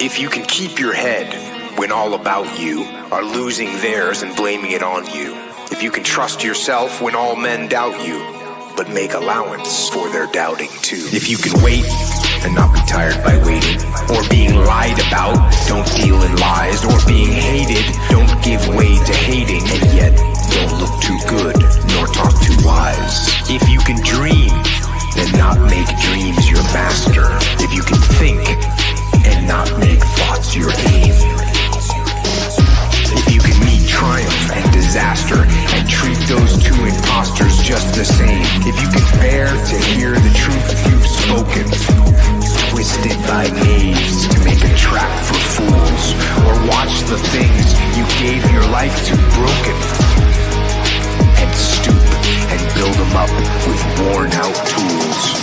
If you can keep your head when all about you are losing theirs and blaming it on you. If you can trust yourself when all men doubt you, but make allowance for their doubting too. If you can wait and not be tired by waiting, or being lied about, don't deal in lies, or being hated, don't give way to hating, and yet don't look too good nor talk too wise. If you can dream and not make dreams your master, if you can think and not make thoughts your aim, if you can meet triumph and disaster and treat those two imposters just the same, if you can bear to hear the truth you've spoken, twisted by knaves to make a trap for fools, or watch the things you gave your life to broken, and stoop and build them up with worn out tools.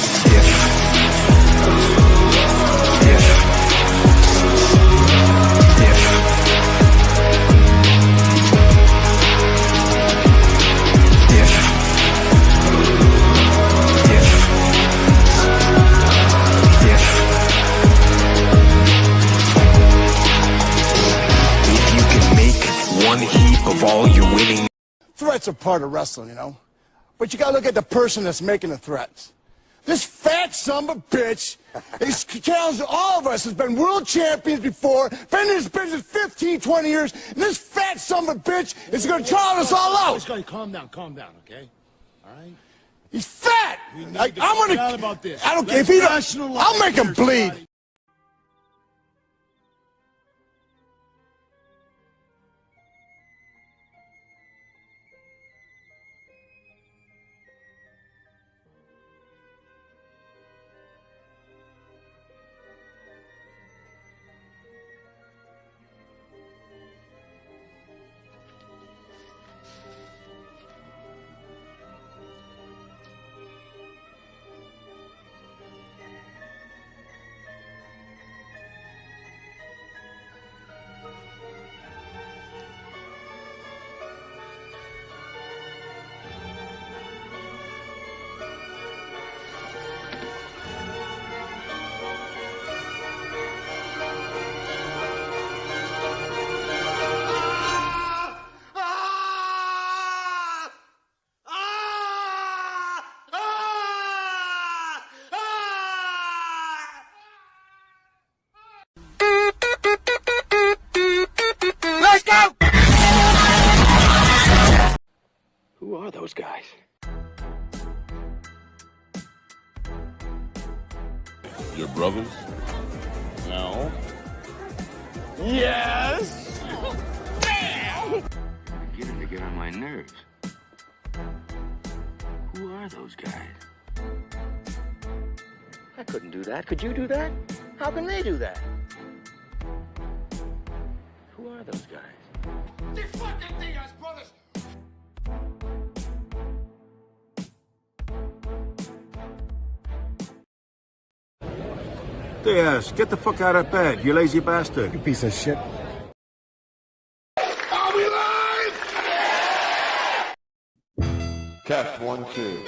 One heap of all your winning. Threats are part of wrestling, you know. But you gotta look at the person that's making the threats. This fat son of a bitch is challenging all of us, has been world champions before, been in this business 15, 20 years, and this fat son of a bitch is gonna trial us all out. Calm down, okay? All right? He's fat! I'm gonna... About this. I don't care if he don't... I'll make him bleed. Who are those guys? Your brothers? No. Yes! Beginning to get on my nerves. Who are those guys? I couldn't do that. Could you do that? How can they do that? Who are those guys? They fucking Diaz brothers! Diaz, get the fuck out of bed, you lazy bastard. You piece of shit. Are we live? Cat 1, 2.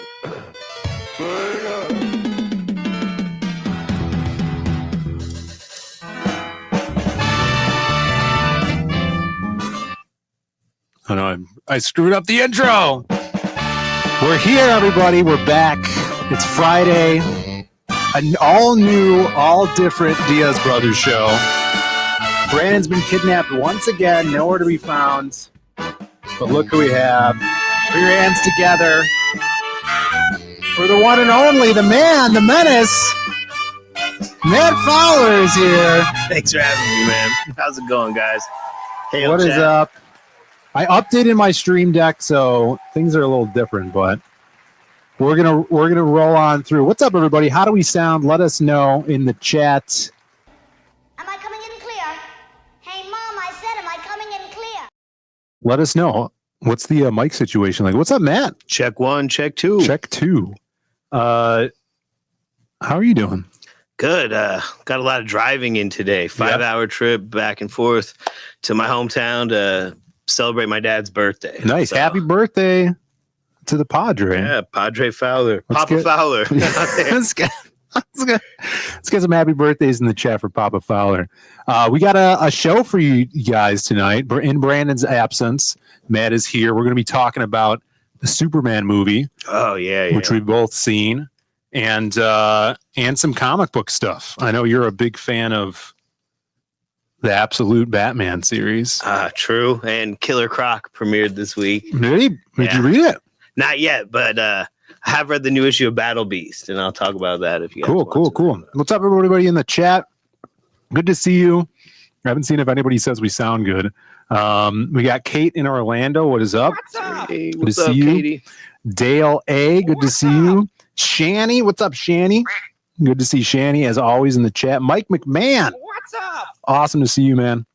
Oh no, I screwed up the intro. We're here, everybody. We're back. It's Friday. An all new, all different Diaz Brothers show. Brandon's been kidnapped once again, nowhere to be found. But look who we have. Put your hands together for the one and only, the man, the menace. Matt Fowler is here. Thanks for having me, man. How's it going, guys? Hey, What is up? I updated my stream deck, so things are a little different, but we're gonna roll on through. What's up, everybody? How do we sound? Let us know in the chat. Am I coming in clear? Hey, Mom, I said, am I coming in clear? Let us know. What's the mic situation like? What's up, Matt? Check 1, check 2. Check 2. How are you doing? Good. Got a lot of driving in today. 5-hour trip back and forth to my hometown to celebrate my dad's birthday. Nice. So, Happy birthday to the Padre. yeah, Padre Fowler. Let's Papa get- Fowler. Let's get Let's get some happy birthdays in the chat for Papa Fowler. We got a show for you guys tonight. In Brandon's absence, Matt is here. We're going to be talking about the Superman movie. Oh, yeah. Which we've both seen. And some comic book stuff. I know you're a big fan of the Absolute Batman series. True. And Killer Croc premiered this week. Did you read it? Not yet, but I have read the new issue of Battle Beast, and I'll talk about that if you guys Cool. What's up, everybody in the chat? Good to see you. I haven't seen if anybody says we sound good. We got Kate in Orlando. What is up? What's up? Hey, good to see you. Katie? Dale A. Good to see you. Shanny. What's up, Shanny? Good to see Shanny, as always, in the chat. Mike McMahon. What's up? Awesome to see you, man.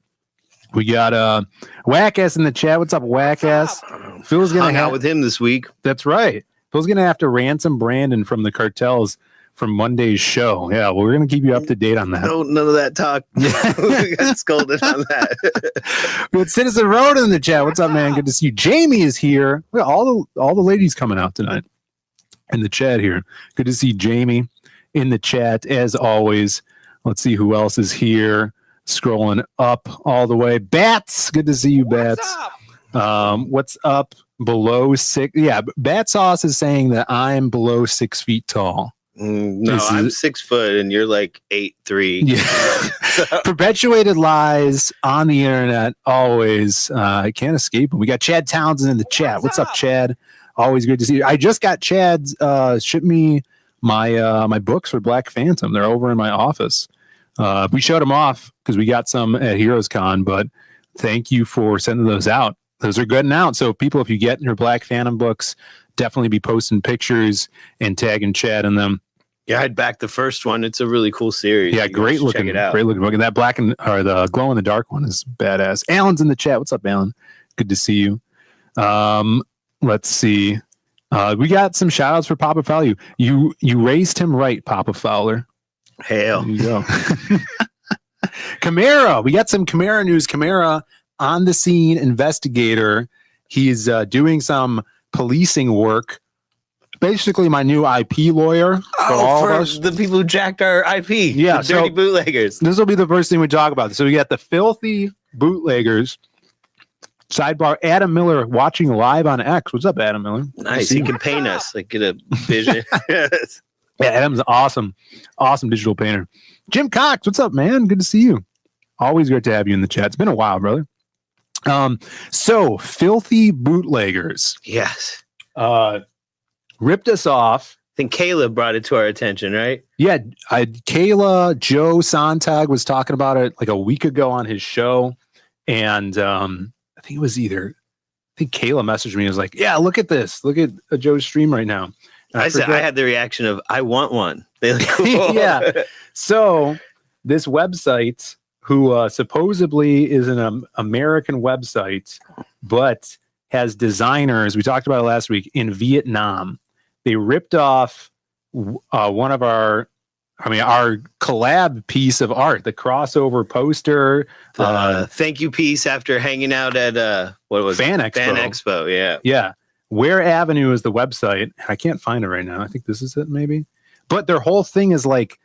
We got Wackass in the chat. What's up, Wackass? Phil's gonna hang out with him this week. That's right. Phil's gonna have to ransom Brandon from the cartels from Monday's show. Yeah, well, we're gonna keep you up to date on that. No, none of that talk. We got scolded on that. We got Citizen Road in the chat. What's up, man? Good to see you. Jamie is here. We got all the ladies coming out tonight in the chat here. Good to see Jamie in the chat as always. Let's see who else is here. Scrolling up all the way. Bats. Good to see you, Bats. What's up? Below 6. Yeah, Bat Sauce is saying that I'm below 6 feet tall. No, I'm 6 foot and you're like 8'3". Yeah. Perpetuated lies on the internet. Always. I can't escape them. We got Chad Townsend in the chat. What's up, Chad? Always good to see you. I just got Chad's ship me my books for Black Phantom. They're over in my office. We showed them off because we got some at Heroes Con, but thank you for sending those out. Those are good and out. So people, if you get your Black Phantom books, definitely be posting pictures and tagging Chad in them. Yeah, I'd back the first one. It's a really cool series. Yeah, great looking. Check it out. Great looking book. And that black and or the glow in the dark one is badass. Alan's in the chat. What's up, Alan? Good to see you. Let's see. We got some shout outs for Papa Fowler. You raised him right, Papa Fowler. Hell. There you go. Camara. We got some Camara news. Camara on the scene investigator. He's doing some policing work. Basically, my new IP lawyer for all of us. The people who jacked our IP. Yeah, the dirty bootleggers. This will be the first thing we talk about. So we got the filthy bootleggers. Sidebar, Adam Miller watching live on X. What's up, Adam Miller? Nice. He can paint us. Like, get a vision. Yeah, Adam's awesome digital painter. Jim Cox, what's up, man? Good to see you. Always great to have you in the chat. It's been a while, brother. So filthy bootleggers. Yes. Ripped us off. I think Kayla brought it to our attention, right? Yeah, Kayla, Joe Sontag was talking about it like a week ago on his show, and I think Kayla messaged me and was like, "Yeah, look at this. Look at Joe's stream right now." I had the reaction of, "I want one." They look cool. Yeah. So this website, who supposedly is an American website, but has designers. We talked about it last week in Vietnam. They ripped off one of our collab piece of art, the crossover poster, thank you piece after hanging out at Fan Expo. Yeah. Where Avenue is the website. I can't find it right now. I think this is it, maybe. But their whole thing is like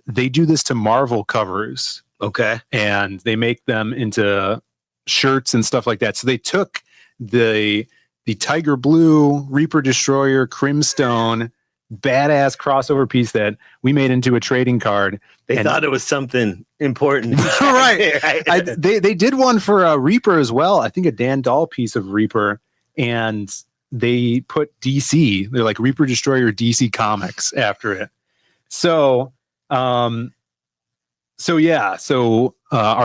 they do this to Marvel covers. Okay, and they make them into shirts and stuff like that. So they took the Tiger Blue, Reaper Destroyer, Crimstone, badass crossover piece that we made into a trading card. They thought it was something important. Right. They did one for Reaper as well. I think a Dan Dahl piece of Reaper. And they put DC. They're like Reaper Destroyer DC Comics after it. So our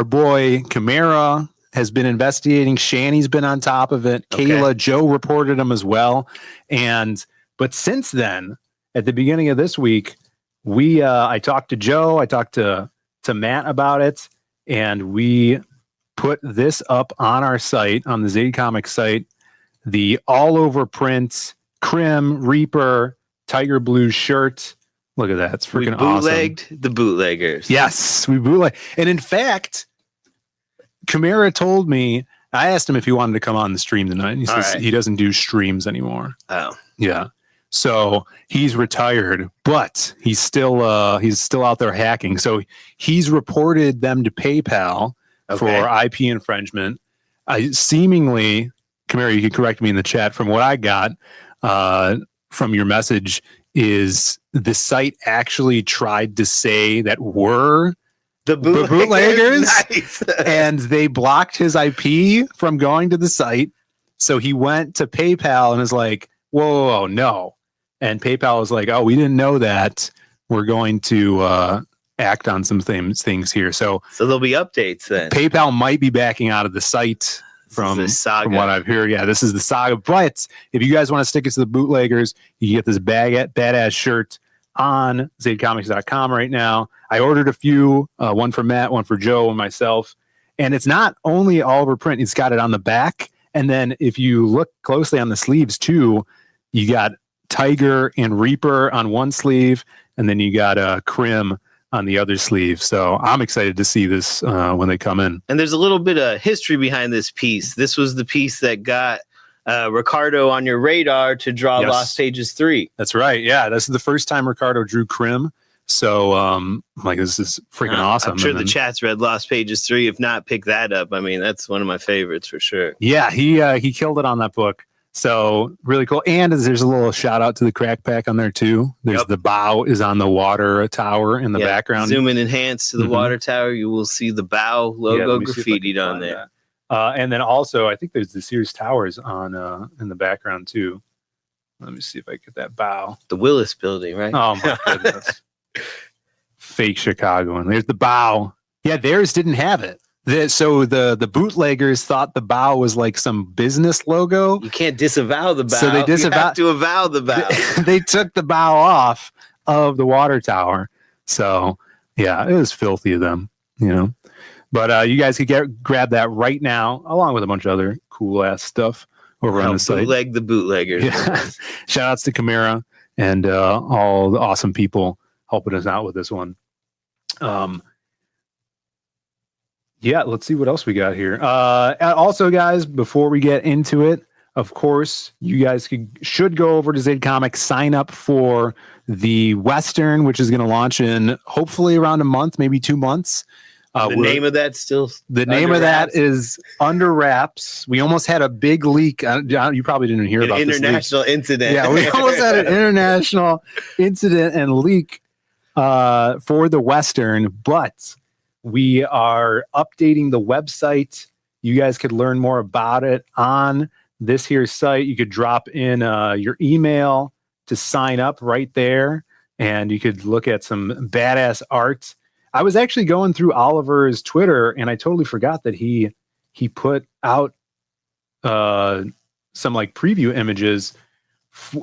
boy Camara has been investigating. Shanny's been on top of it. Okay. Kayla, Joe reported him as well. But since then, at the beginning of this week, I talked to Joe, I talked to Matt about it, and we put this up on our site, on the Zadie Comics site, the all over print Crim Reaper Tiger Blue shirt. Look at that. It's freaking awesome. We bootlegged the bootleggers. Yes, we bootlegged. And in fact, Camara told me, I asked him if he wanted to come on the stream tonight. And he says he doesn't do streams anymore. Oh. Yeah. So he's retired, but he's still out there hacking. So he's reported them to PayPal for IP infringement. Seemingly, Kamara, you can correct me in the chat. From what I got from your message, is the site actually tried to say that we're the bootleggers, nice. And they blocked his IP from going to the site. So he went to PayPal and is like, whoa, no. And PayPal was like, oh, we didn't know that. We're going to act on some things here. So there'll be updates then. PayPal might be backing out of the site from what I've heard. Yeah, this is the saga. But if you guys want to stick it to the bootleggers, you get this badass shirt on ZadeComics.com right now. I ordered a few, one for Matt, one for Joe and myself. And it's not only all over print, it's got it on the back. And then if you look closely on the sleeves too, you got Tiger and Reaper on one sleeve, and then you got Crim on the other sleeve. So I'm excited to see this when they come in. And there's a little bit of history behind this piece. This was the piece that got Ricardo on your radar to draw Lost Pages 3. That's right. Yeah, this is the first time Ricardo drew Crim. So like, this is freaking awesome. I'm sure the chat's read Lost Pages 3. If not, pick that up. I mean, that's one of my favorites for sure. Yeah, he killed it on that book. So really cool. And there's a little shout out to the crack pack on there too. There's the bow is on the water tower in the background. Zoom and enhance to the water tower. You will see the bow logo graffitied on there. And then also, I think there's the Sears Towers on in the background too. Let me see if I get that bow. The Willis Building, right? Oh my goodness. Fake Chicago. And there's the bow. Yeah, theirs didn't have it. So the bootleggers thought the bow was like some business logo. You can't disavow the bow. So they you have to avow the bow. They took the bow off of the water tower. So yeah, it was filthy of them, you know. But you guys could grab that right now, along with a bunch of other cool ass stuff over on the site. Bootleg the bootleggers. Yeah. Shout outs to Kamara and all the awesome people helping us out with this one. Yeah, let's see what else we got here. Also, guys, before we get into it, of course, you guys should go over to Zade Comics, sign up for the Western, which is going to launch in hopefully around a month, maybe 2 months. The name of that still the name of that is Under Wraps. We almost had a big leak. You probably didn't hear about this international incident. Yeah, we almost had an international incident and leak for the Western, but we are updating the website. You guys could learn more about it on this here site. You could drop in your email to sign up right there, and you could look at some badass art. I was actually going through Oliver's Twitter, and I totally forgot that he put out some like preview images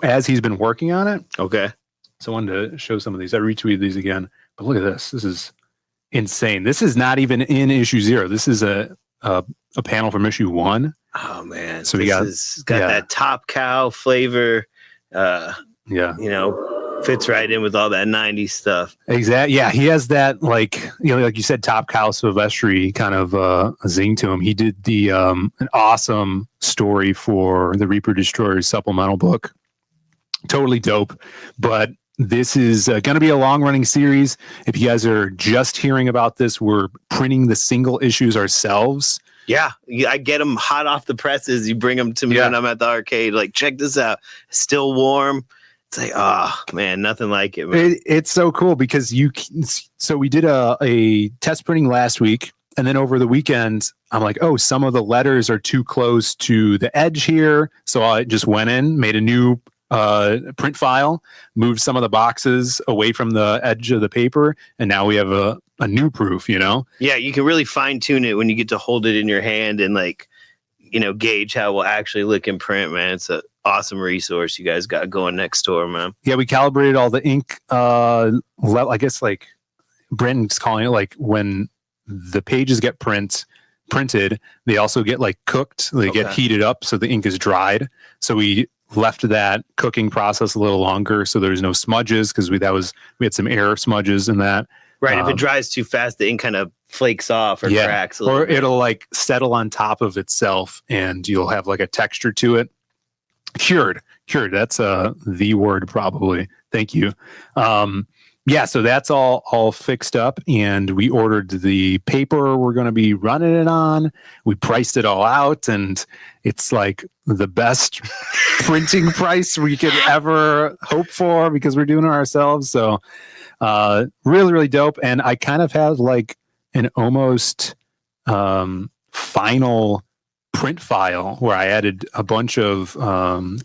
as he's been working on it. Okay. So I wanted to show some of these. I retweeted these again, but look at this. This is insane. This is not even in issue 0. This is a panel from issue 1. Oh man. So we got that Top Cow flavor. You know, fits right in with all that 90s stuff. Exactly. Yeah, he has that, like, you know, like you said, Top Cow Silvestri kind of a zing to him. He did the an awesome story for the Reaper Destroyers supplemental book. Totally dope. But this is going to be a long-running series. If you guys are just hearing about this, we're printing the single issues ourselves. Yeah, I get them hot off the presses. You bring them to me when I'm at the arcade. Like, check this out. Still warm. It's like, oh man, nothing like it, man. It's so cool because so we did a test printing last week, and then over the weekend, I'm like, oh, some of the letters are too close to the edge here. So I just went in, made a new print file, moved some of the boxes away from the edge of the paper, and now we have a new proof, you know? Yeah, you can really fine tune it when you get to hold it in your hand and, like, you know, gauge how it will actually look in print, man. It's a awesome resource you guys got going next door, man. Yeah, we calibrated all the ink I guess, like, Brenton's calling it, like, when the pages get printed, they also get, like, cooked. They get heated up so the ink is dried. So we left that cooking process a little longer so there's no smudges, because we had some air smudges in that. Right, if it dries too fast, the ink kind of flakes off or cracks a little bit. It'll, like, settle on top of itself, and you'll have, like, a texture to it. Cured Sure, that's the word probably. Thank you. Yeah, so that's all fixed up, and we ordered the paper we're going to be running it on. We priced it all out, and it's like the best printing price we could ever hope for because we're doing it ourselves. So really, really dope. And I kind of have like an almost final print file where I added a bunch of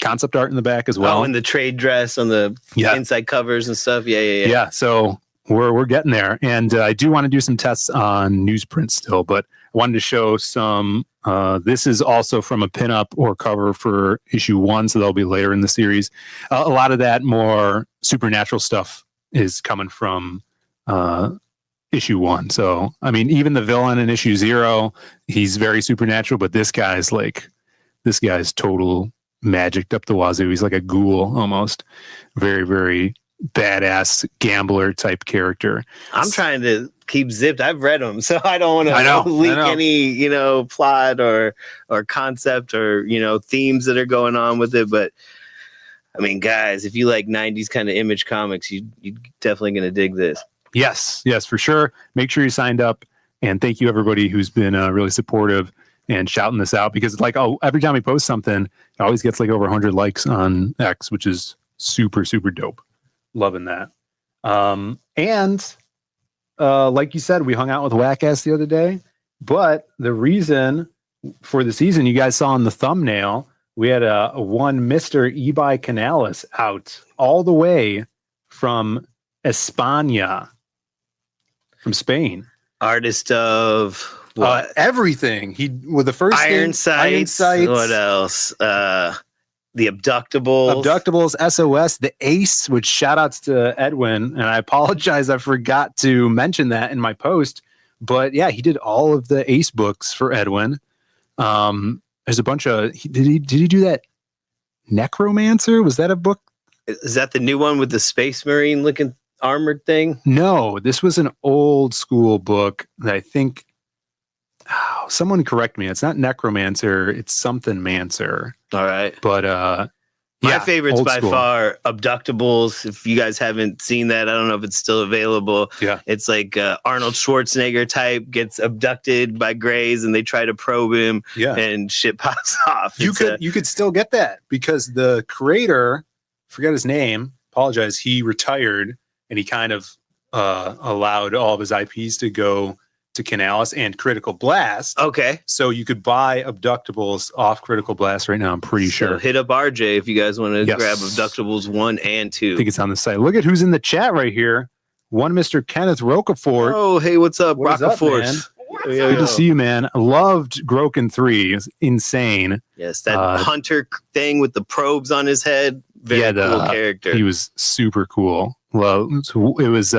concept art in the back as well. Oh, and the trade dress on the inside covers and stuff. Yeah. So we're getting there, and I do want to do some tests on newsprint still, but I wanted to show some. This is also from a pinup or cover for issue 1, so that'll be later in the series. A lot of that more supernatural stuff is coming from issue 1. So, I mean, even the villain in issue 0, he's very supernatural, but this guy's total magicked up the wazoo. He's like a ghoul almost. Very, very badass gambler type character. I'm trying to keep zipped. I've read them, so I don't want to leak any, plot or concept or, themes that are going on with it. But I mean, guys, if you like 90s kind of Image comics, you're definitely going to dig this. Yes, for sure. Make sure you signed up, and thank you everybody who's been really supportive and shouting this out, because like, every time we post something, it always gets like over 100 likes on X, which is super, super dope. Loving that. And like you said, we hung out with Whack-Ass the other day, but the reason for the season, you guys saw in the thumbnail, we had a one Mr. Ibai Canales out all the way from España, from Spain. Artist of what? Everything. He with the first Iron Sights. What else? The Abductables, SOS, the Ace, which shout outs to Edwin. And I apologize, I forgot to mention that in my post. But yeah, he did all of the Ace books for Edwin. There's a bunch of did he do that Necromancer? Was that a book? Is that the new one with the Space Marine looking armored thing? No, this was an old school book that I think someone correct me. It's not Necromancer, it's something Mancer. All right. But my favorite's by far Abductables. If you guys haven't seen that, I don't know if it's still available. Yeah. It's like Arnold Schwarzenegger type gets abducted by Greys and they try to probe him and shit pops off. You could still get that because the creator, forget his name, apologize, he retired and he kind of allowed all of his IPs to go to Canales and Critical Blast. Okay. So you could buy Abductables off Critical Blast right now, I'm pretty sure. Hit up RJ if you guys want to grab Abductables 1 and 2. I think it's on the site. Look at who's in the chat right here. One Mr. Kenneth Rocafort. Oh, hey, what's up, Rocafort? Good to see you, man. Loved Groken 3. It's insane. Yes, that hunter thing with the probes on his head. Very cool character. He was super cool. Well, it was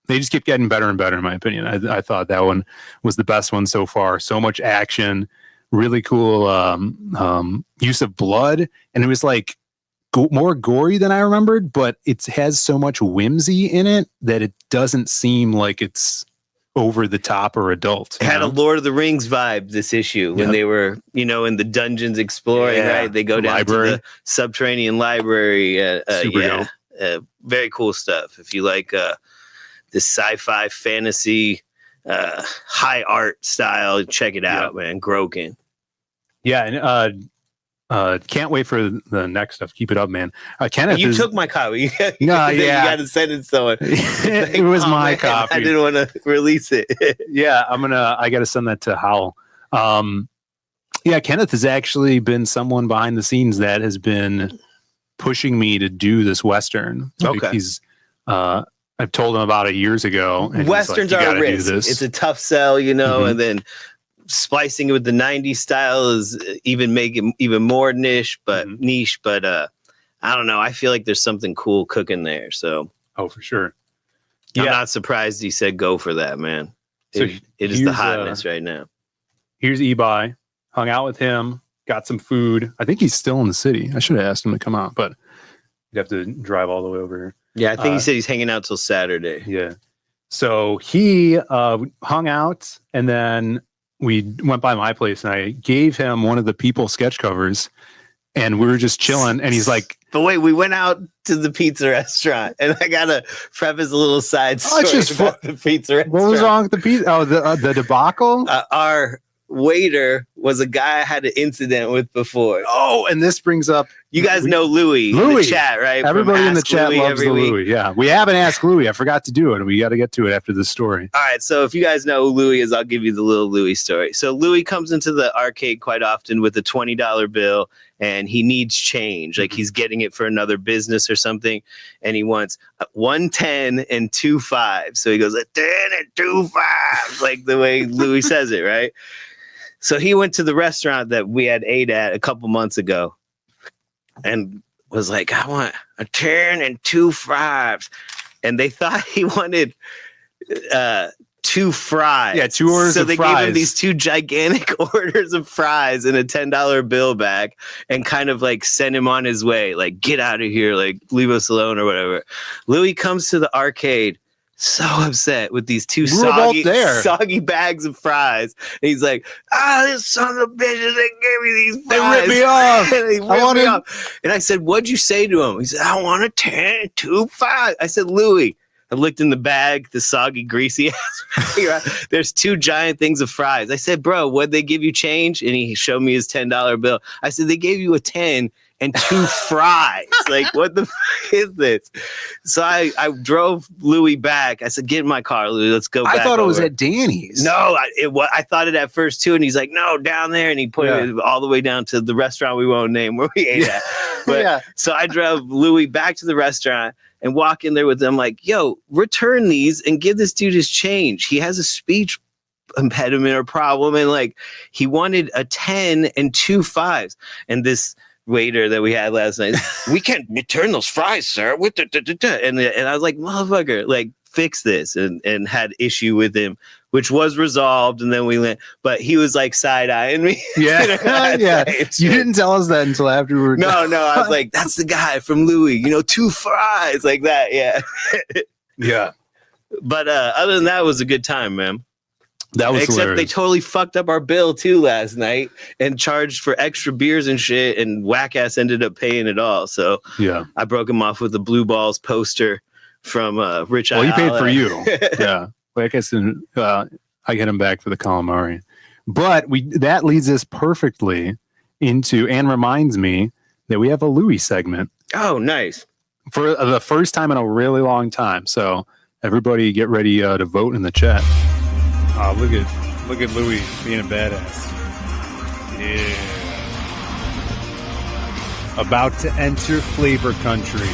they just kept getting better and better, in my opinion. I thought that one was the best one so far. So much action, really cool use of blood, and it was like more gory than I remembered, but it has so much whimsy in it that it doesn't seem like it's over the top or adult. It had a Lord of the Rings vibe, this issue, when they were, in the dungeons exploring, right? They go down to the subterranean library. Super dope. Very cool stuff. If you like this sci-fi fantasy high art style, check it out, man. Groken. Yeah, and can't wait for the next stuff. Keep it up, man. Kenneth, took my copy. You got to send it someone. It was my copy. I didn't want to release it. Yeah, I got to send that to Howell. Yeah, Kenneth has actually been someone behind the scenes that has been pushing me to do this Western. Okay. He's I've told him about it years ago. And Westerns are a risk. It's a tough sell, and then splicing it with the 90s style is make it even more niche, but I don't know. I feel like there's something cool cooking there. So, for sure. I'm not surprised he said go for that, man. So it is the hotness right now. Here's Ibai. Hung out with him, got some food. I think he's still in the city. I should have asked him to come out, but you'd have to drive all the way over here. Yeah, I think he said he's hanging out till Saturday. Yeah. So he hung out, and then we went by my place, and I gave him one of the People sketch covers, and we were just chilling. And he's like, but wait, we went out to the pizza restaurant, and I gotta preface a little side story about the pizza restaurant. What was wrong with the pizza? Oh, the debacle? Our waiter was a guy I had an incident with before. Oh, and this brings up, you guys know Louie in the chat, right? Everybody in the chat loves the Louie. Yeah, we haven't asked Louie. I forgot to do it. We got to get to it after this story. All right, so if you guys know who Louie is, I'll give you the little Louie story. So Louie comes into the arcade quite often with a $20 bill, and he needs change. Like he's getting it for another business or something, and he wants 1 10 and 2 5. So he goes, a 10 and 2 5, like the way Louie says it, right? So he went to the restaurant that we had ate at a couple months ago and was like, I want a 10 and 2 5s. And they thought he wanted 2 fries. Yeah, 2 orders of fries. So they gave him these 2 gigantic orders of fries and a $10 bill back and kind of like sent him on his way. Like, get out of here. Like, leave us alone or whatever. Louie comes to the arcade so upset with these 2 soggy bags of fries. And he's like, this son of a bitch, they gave me these fries. They ripped me off. And they ripped me off. And I said, what'd you say to him? He said, I want a 10, 2, 5. I said, Louie, I looked in the bag, the soggy, greasy ass. There's 2 giant things of fries. I said, bro, what'd they give you change? And he showed me his $10 bill. I said, they gave you a 10 and 2 fries. Like, what the fuck is this? So I drove Louie back. I said, get in my car, Louie. Let's go back. I thought it was at Danny's. No, I thought it at first too. And he's like, no, down there. And he put it all the way down to the restaurant we won't name where we ate at. But so I drove Louie back to the restaurant and walk in there with them like, yo, return these and give this dude his change. He has a speech impediment or problem. And like, he wanted a 10 and 2 5s. And this waiter that we had last night, we can't return those fries, sir. And I was like, motherfucker, like, fix this, and had issue with him, which was resolved. And then we went, but he was like side-eyeing me. Yeah. Yeah. You didn't tell us that until after we were done. No, I was like, that's the guy from Louie, 2 fries like that. Yeah. Yeah. But other than that, it was a good time, man. That was Except hilarious. They totally fucked up our bill too last night and charged for extra beers and shit, and whack ass ended up paying it all. So yeah, I broke him off with the Blue Balls poster from Rich. Well, he paid for you. Yeah, well, I guess I get him back for the calamari. But that leads us perfectly into, and reminds me that we have a Louie segment. Oh, nice. For the first time in a really long time. So everybody get ready to vote in the chat. Oh, look at Louie being a badass. Yeah. About to enter flavor country.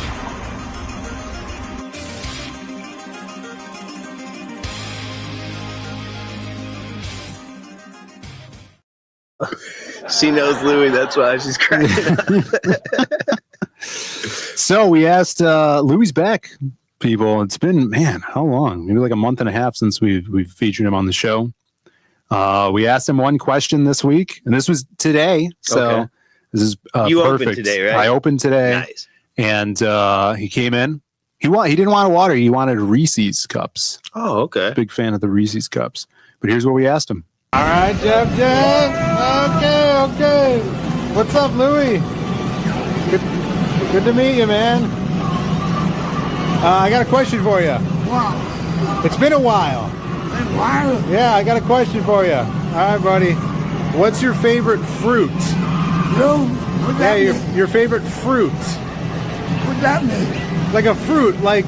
She knows Louie, that's why she's crying. So we asked Louie's back. People, it's been, man, how long? Maybe like a month and a half since we've featured him on the show. We asked him one question this week, and this was today. So okay. This is you perfect. Opened today, right? I opened today. Nice. And he came in. He didn't want water. He wanted Reese's cups. Oh, okay. Big fan of the Reese's cups. But here's what we asked him. All right, Jeff. Okay. What's up, Louie? Good to meet you, man. I got a question for you. Wow. It's been a while. Yeah, I got a question for you. All right, buddy. What's your favorite fruit? Your favorite fruit. What's that mean? Like a fruit, like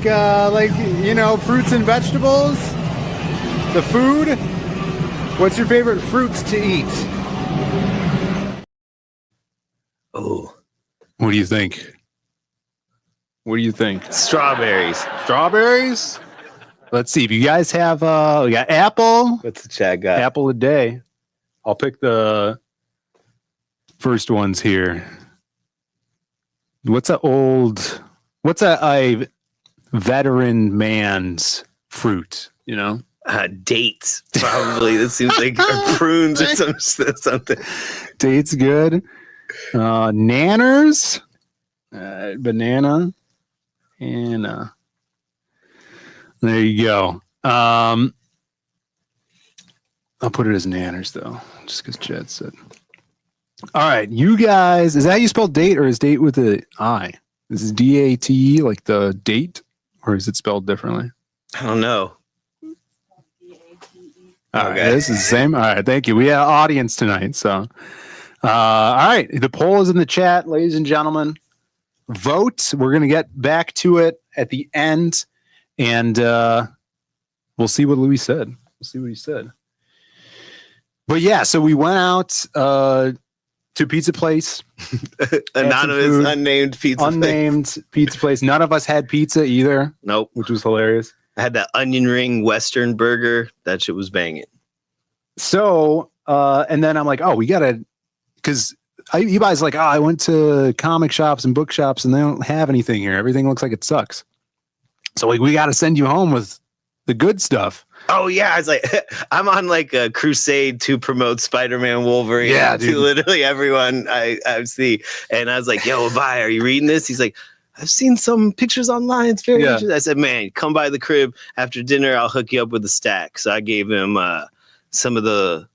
fruits and vegetables. The food. What's your favorite fruits to eat? Oh, what do you think? What do you think? Strawberries. Strawberries? Let's see. If you guys have, we got apple. What's the chat got? Apple a day. I'll pick the first ones here. What's a veteran man's fruit, Dates, probably. That seems like or prunes or something. Dates good. Nanners. Banana. And there you go. I'll put it as nanners though, just because Chad said. All right, you guys, is that how you spell date, or is date with an I? This is DATE, like the date, or is it spelled differently? I don't know. All right, this is the same. All right, thank you. We have audience tonight, so all right. The poll is in the chat, ladies and gentlemen. Vote. We're gonna get back to it at the end, and we'll see what Louis said. We'll see what he said. But yeah, so we went out to a pizza place. Anonymous, unnamed pizza place. None of us had pizza either. Nope. Which was hilarious. I had that onion ring Western burger. That shit was banging. So, and then I'm like, oh, we gotta, because Ebi's like, oh, I went to comic shops and bookshops and they don't have anything here. Everything looks like it sucks. So like, we got to send you home with the good stuff. Oh yeah, I was like, I'm on like a crusade to promote Spider-Man Wolverine to literally everyone I see, and I was like, yo, bye, are you reading this? He's like, I've seen some pictures online. It's very interesting. I said, man, come by the crib after dinner. I'll hook you up with a stack. So I gave him some of the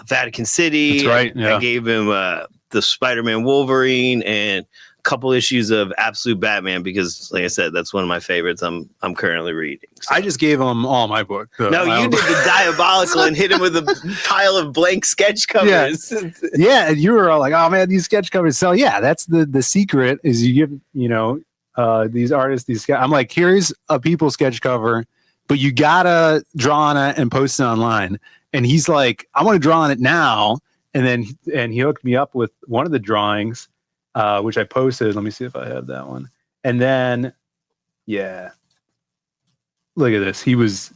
Vatican City. That's right. Yeah. I gave him the Spider-Man Wolverine and a couple issues of Absolute Batman because, like I said, that's one of my favorites. I'm currently reading. So. I just gave him all my book. No, you did the diabolical and hit him with a pile of blank sketch covers. Yeah, and you were all like, "Oh man, these sketch covers." So yeah, that's the secret is you give these artists these. I'm like, here's a people sketch cover, but you gotta draw on it and post it online. And he's like, I want to draw on it now. And he hooked me up with one of the drawings, which I posted. Let me see if I have that one. And then, yeah, look at this. He was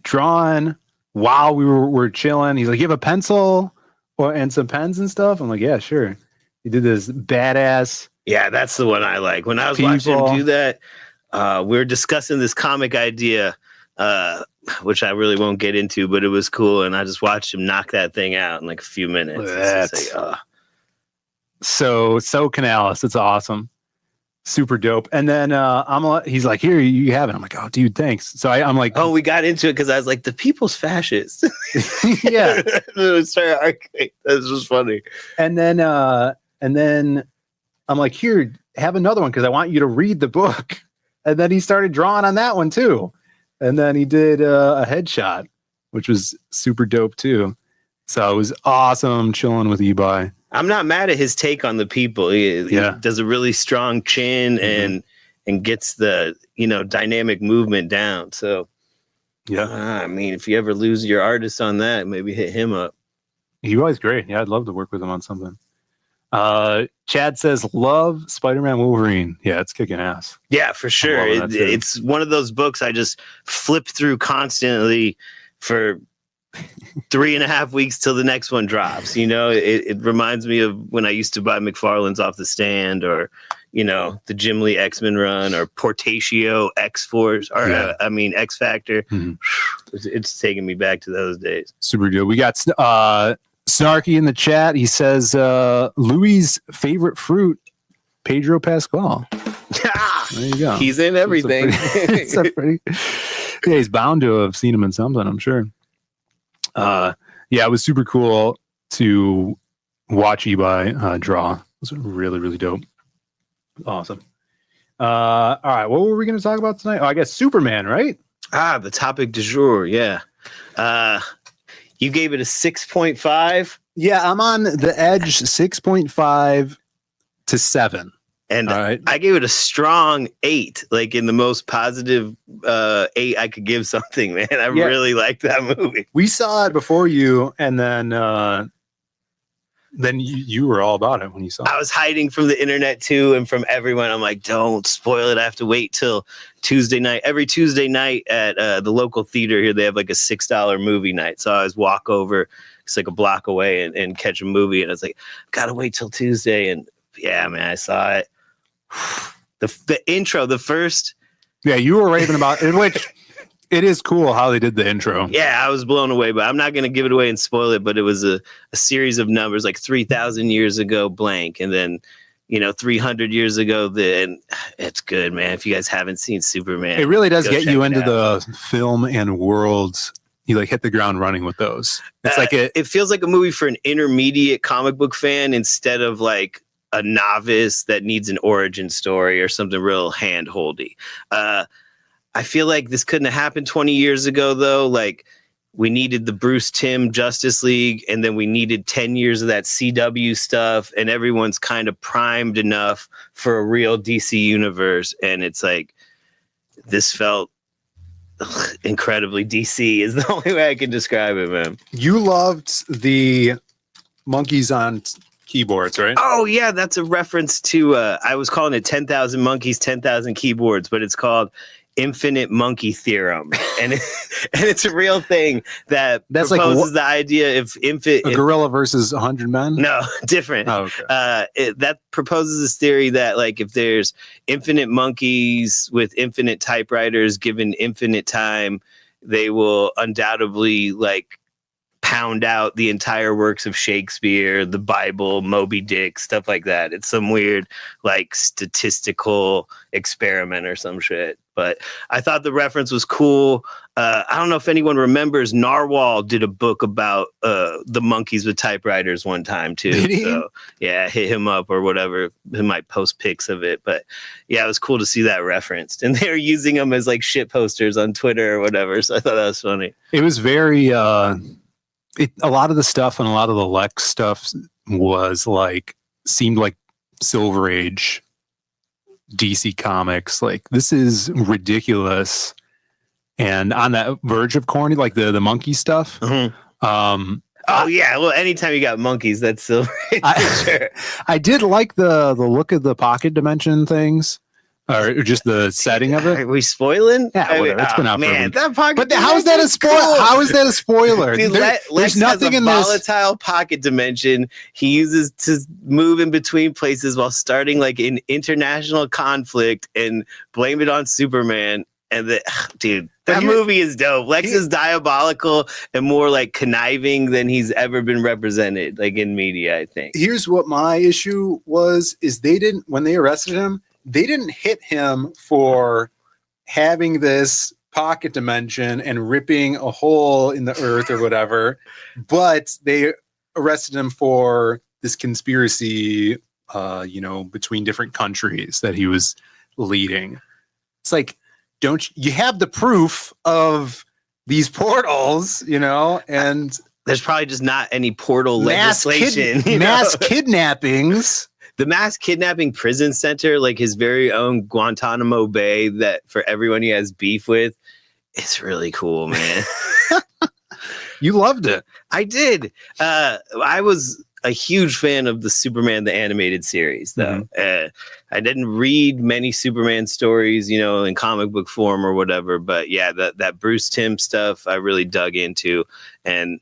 drawing while we were chilling. He's like, you have a pencil and some pens and stuff? I'm like, yeah, sure. He did this badass. Yeah, that's the one I like. When I was watching him do that, we were discussing this comic idea, which I really won't get into, but it was cool. And I just watched him knock that thing out in like a few minutes. So Canalis, it's awesome. Super dope. And then he's like, here, you have it. I'm like, oh, dude, thanks. So I'm like, oh, we got into it because I was like, the people's fascists. Yeah. It was very arcade. That was just funny. And then I'm like, here, have another one because I want you to read the book. And then he started drawing on that one too. And then he did a headshot, which was super dope too. So it was awesome chilling with Ebi. I'm not mad at his take on the people. He does a really strong chin and gets the dynamic movement down. So yeah, I mean, if you ever lose your artist on that, maybe hit him up. Ebi's great. Yeah, I'd love to work with him on something. Chad says, love Spider-Man Wolverine. Yeah, it's kicking ass. Yeah, for sure. It's one of those books I just flip through constantly for 3.5 weeks till the next one drops. It reminds me of when I used to buy McFarlane's off the stand, or the Jim Lee X-Men run, or Portatio X-Force, or X Factor. Mm-hmm. It's taking me back to those days. Super good. We got Snarky in the chat. He says Louis' favorite fruit, Pedro Pascal. There you go. He's in everything. Yeah, he's bound to have seen him in something, I'm sure. It was super cool to watch Ebi draw. It was really, really dope. Awesome. All right, what were we going to talk about tonight? Oh, I guess Superman, right? The topic du jour, yeah. You gave it a 6.5? Yeah, I'm on the edge, 6.5 to 7. And I gave it a strong 8, like in the most positive 8 I could give something, man. I really liked that movie. We saw it before you, and then you were all about it when you saw it. I was hiding from the internet too, and from everyone. I'm like, don't spoil it. I have to wait till Tuesday night. Every Tuesday night at the local theater here, they have like a $6 movie night. So I always walk over, it's like a block away, and catch a movie. And I was like, gotta wait till Tuesday. And yeah, man, I saw it. The intro, the first. Yeah, you were raving about it, which it is cool how they did the intro. Yeah, I was blown away, but I'm not going to give it away and spoil it. But it was a series of numbers, like 3,000 years ago, blank, and then 300 years ago. Then it's good, man. If you guys haven't seen Superman, it really does get you into the film and world, he like hit the ground running with those. It's like it feels like a movie for an intermediate comic book fan instead of like a novice that needs an origin story or something real hand-holdy. I feel like this couldn't have happened 20 years ago, though. Like, we needed the Bruce Timm Justice League, and then we needed 10 years of that CW stuff, and everyone's kind of primed enough for a real DC universe. And it's like, this felt incredibly DC is the only way I can describe it, man. You loved the monkeys on keyboards, right? Oh, yeah, that's a reference to, I was calling it 10,000 monkeys, 10,000 keyboards, but it's called Infinite Monkey Theorem, and it's a real thing that proposes like the idea if a gorilla versus 100 men. No, different. Oh, okay. That proposes this theory that like if there's infinite monkeys with infinite typewriters given infinite time, they will undoubtedly like pound out the entire works of Shakespeare, the Bible, Moby Dick, stuff like that. It's some weird like statistical experiment or some shit. But I thought the reference was cool. I don't know if anyone remembers, Narwhal did a book about the monkeys with typewriters one time too. Did he? So yeah, hit him up or whatever. He might post pics of it. But yeah, it was cool to see that referenced. And they were using them as like shit posters on Twitter or whatever. So I thought that was funny. It was very a lot of the stuff and a lot of the Lex stuff was like seemed like Silver Age DC Comics. Like, this is ridiculous and on that verge of corny, like the monkey stuff. Mm-hmm. Yeah, well, anytime you got monkeys, that's Silver Age for sure. I did like the look of the pocket dimension things, or just the setting of it. Are we spoiling? Yeah, whatever. It's been out for a week. That pocket but how is that a spoiler? Cool. How is that a spoiler? Dude, there's nothing in this volatile pocket dimension he uses to move in between places while starting like an international conflict and blame it on Superman. And that movie is dope. Lex is diabolical and more like conniving than he's ever been represented, like in media, I think. Here's what my issue was: is they didn't, when they arrested him, they didn't hit him for having this pocket dimension and ripping a hole in the earth or whatever, but they arrested him for this conspiracy, between different countries that he was leading. It's like, don't you have the proof of these portals, and there's probably just not any portal legislation. Mass kidnappings. The mass kidnapping prison center, like his very own Guantanamo Bay that for everyone he has beef with, it's really cool, man. You loved it. I did. I was a huge fan of the Superman the Animated Series, though. Mm-hmm. I didn't read many Superman stories, in comic book form or whatever. But yeah, that Bruce Timm stuff I really dug into. And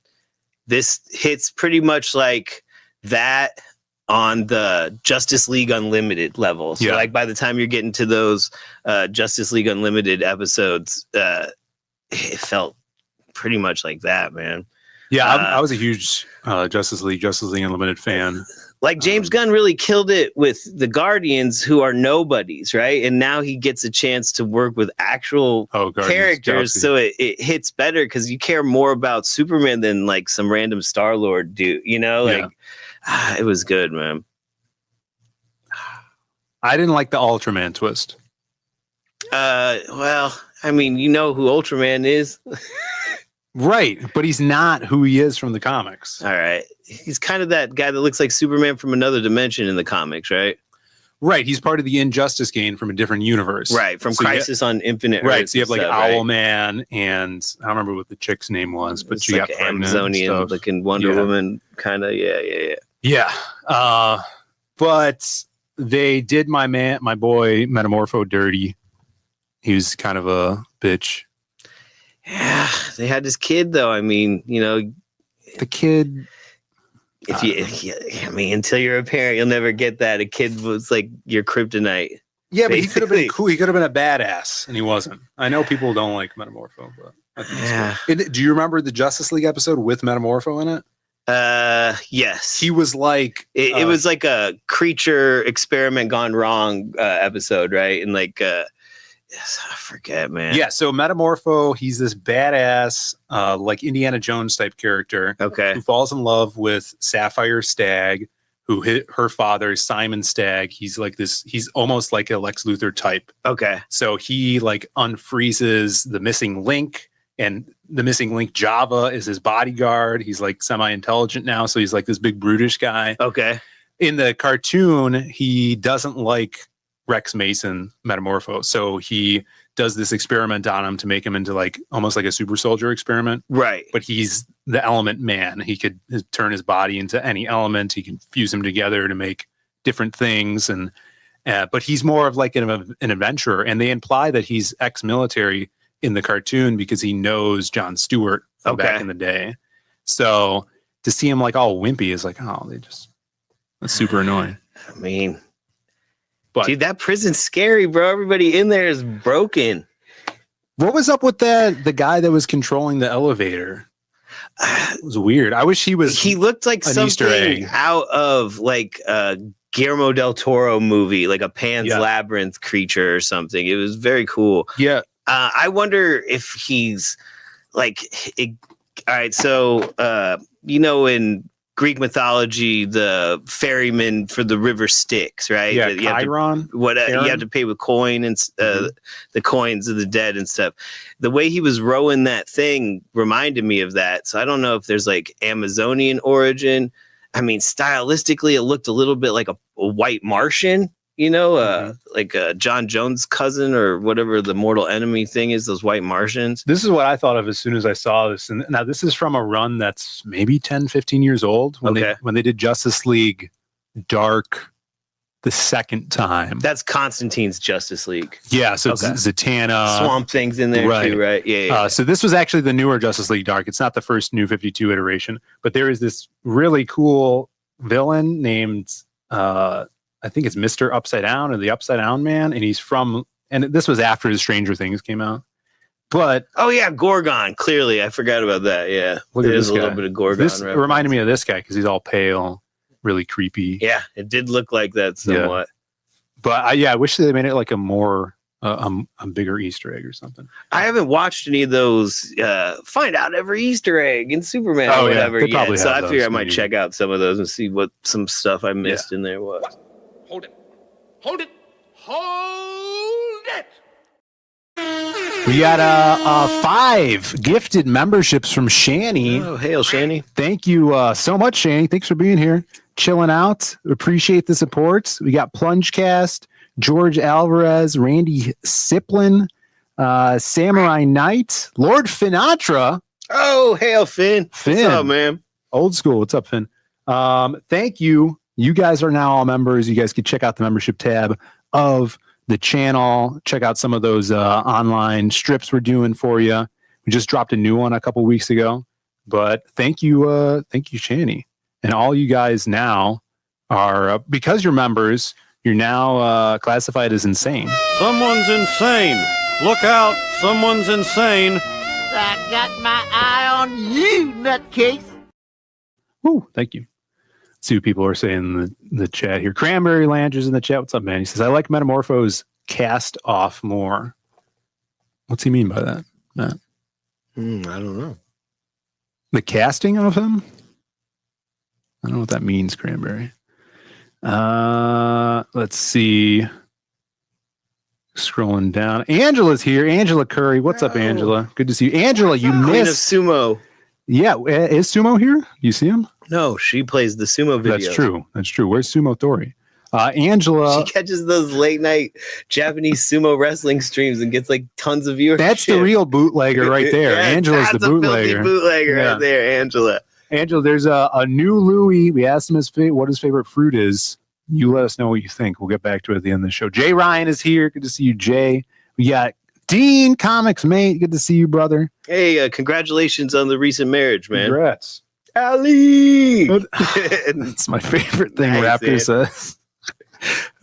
this hits pretty much like that on the Justice League Unlimited level. So like by the time you're getting to those Justice League Unlimited episodes, it felt pretty much like that, man. Yeah, I was a huge Justice League Unlimited fan. Like James Gunn really killed it with the Guardians, who are nobodies, right? And now he gets a chance to work with actual characters, so it hits better because you care more about Superman than like some random Star-Lord dude, it was good, man. I didn't like the Ultraman twist. Well, I mean, you know who Ultraman is. Right, but he's not who he is from the comics. All right. He's kind of that guy that looks like Superman from another dimension in the comics, right? Right, he's part of the Injustice gang from a different universe. Right, from Crisis on Infinite Earths. Right, so you have like Owlman, and I don't remember what the chick's name was, but she got Amazonian looking Wonder Woman, kind of, Yeah, but they did my boy Metamorpho dirty. He was kind of a bitch. Yeah, they had this kid though. I mean, the kid. Until you're a parent, you'll never get that. A kid was like your kryptonite. Yeah, but he could have been cool. He could have been a badass, and he wasn't. I know people don't like Metamorpho, but I think so. Do you remember the Justice League episode with Metamorpho in it? Yes. He was like it was like a creature experiment gone wrong episode, right? And like Yes, I forget, man. Yeah, so Metamorpho, he's this badass, like Indiana Jones type character. Okay. Who falls in love with Sapphire Stagg, who hit her father, Simon Stagg. He's like this, he's almost like a Lex Luthor type. Okay. So he like unfreezes the missing link, and the missing link Java is his bodyguard. He's like semi-intelligent now, so he's like this big brutish guy. Okay. In the cartoon, he doesn't like Rex Mason, Metamorpho, so he does this experiment on him to make him into like almost like a super soldier experiment. Right. But he's the element man. He could turn his body into any element. He can fuse them together to make different things. And but he's more of like an adventurer. And they imply that he's ex-military in the cartoon because he knows Jon Stewart from back in the day. So to see him like all wimpy is like, oh, that's super annoying. I mean, but, dude, that prison's scary, bro. Everybody in there is broken. What was up with the guy that was controlling the elevator? It was weird. I wish he was. He looked like something out of like a Guillermo del Toro movie, like a Pan's Labyrinth creature or something. It was very cool. Yeah. I wonder if he's like, all right. So, in Greek mythology, the ferryman for the river Styx, right? Yeah, you Chiron. You have to pay with coin and the coins of the dead and stuff. The way he was rowing that thing reminded me of that. So I don't know if there's like Amazonian origin. I mean, stylistically, it looked a little bit like a white Martian. Like John Jones' cousin or whatever the mortal enemy thing is, those white Martians. This is what I thought of as soon as I saw this. And now this is from a run that's maybe 10, 15 years old when they did Justice League Dark the second time. That's Constantine's Justice League. Yeah, so it's Zatanna. Swamp Thing's in there too, right? Yeah. So this was actually the newer Justice League Dark. It's not the first New 52 iteration, but there is this really cool villain named... I think it's Mr. Upside Down or the Upside Down Man. And he's and this was after the Stranger Things came out. But oh yeah, Gorgon. Clearly, I forgot about that. Yeah, there's a little bit of Gorgon. This reminded me of this guy because he's all pale, really creepy. Yeah, it did look like that somewhat. Yeah. But I wish they made it like a more a bigger Easter egg or something. I haven't watched any of those. Find out every Easter egg in Superman or whatever yet. So I figure I might check out some of those and see what some stuff I missed in there was. Hold it. Hold it. Hold it. We got 5 gifted memberships from Shani. Oh, hail, Shani. Thank you so much, Shani. Thanks for being here. Chilling out. Appreciate the support. We got Plungecast, George Alvarez, Randy Siplin, Samurai Knight, Lord Finatra. Oh, hail, Finn. Finn. What's up, man? Old school. What's up, Finn? Thank you. You guys are now all members. You guys can check out the membership tab of the channel. Check out some of those online strips we're doing for you. We just dropped a new one a couple weeks ago. But thank you, Shani. And all you guys now are, because you're members, you're now classified as insane. Someone's insane. Look out. Someone's insane. I got my eye on you, nutcase. Woo, thank you. See what people are saying in the chat here. Cranberry Langer's in the chat. What's up, man? He says, I like Metamorpho's cast off more. What's he mean by that, Matt? I don't know. The casting of him? I don't know what that means, Cranberry. Let's see. Scrolling down. Angela's here. Angela Curry. What's up, Angela? Good to see you. Angela, you missed. Queen of Sumo. Yeah. Is Sumo here? You see him? No, she plays the sumo videos. That's true. That's true. Where's Sumo Tori? Angela. She catches those late night Japanese sumo wrestling streams and gets like tons of viewership. That's the real bootlegger right there. Yeah, Angela's the bootlegger. Bootlegger right there, Angela. Angela, there's a new Louie. We asked him what his favorite fruit is. You let us know what you think. We'll get back to it at the end of the show. Jay Ryan is here. Good to see you, Jay. We got Dean Comics, mate. Good to see you, brother. Hey, congratulations on the recent marriage, man. Congrats. Ali. That's my favorite thing Raptor says.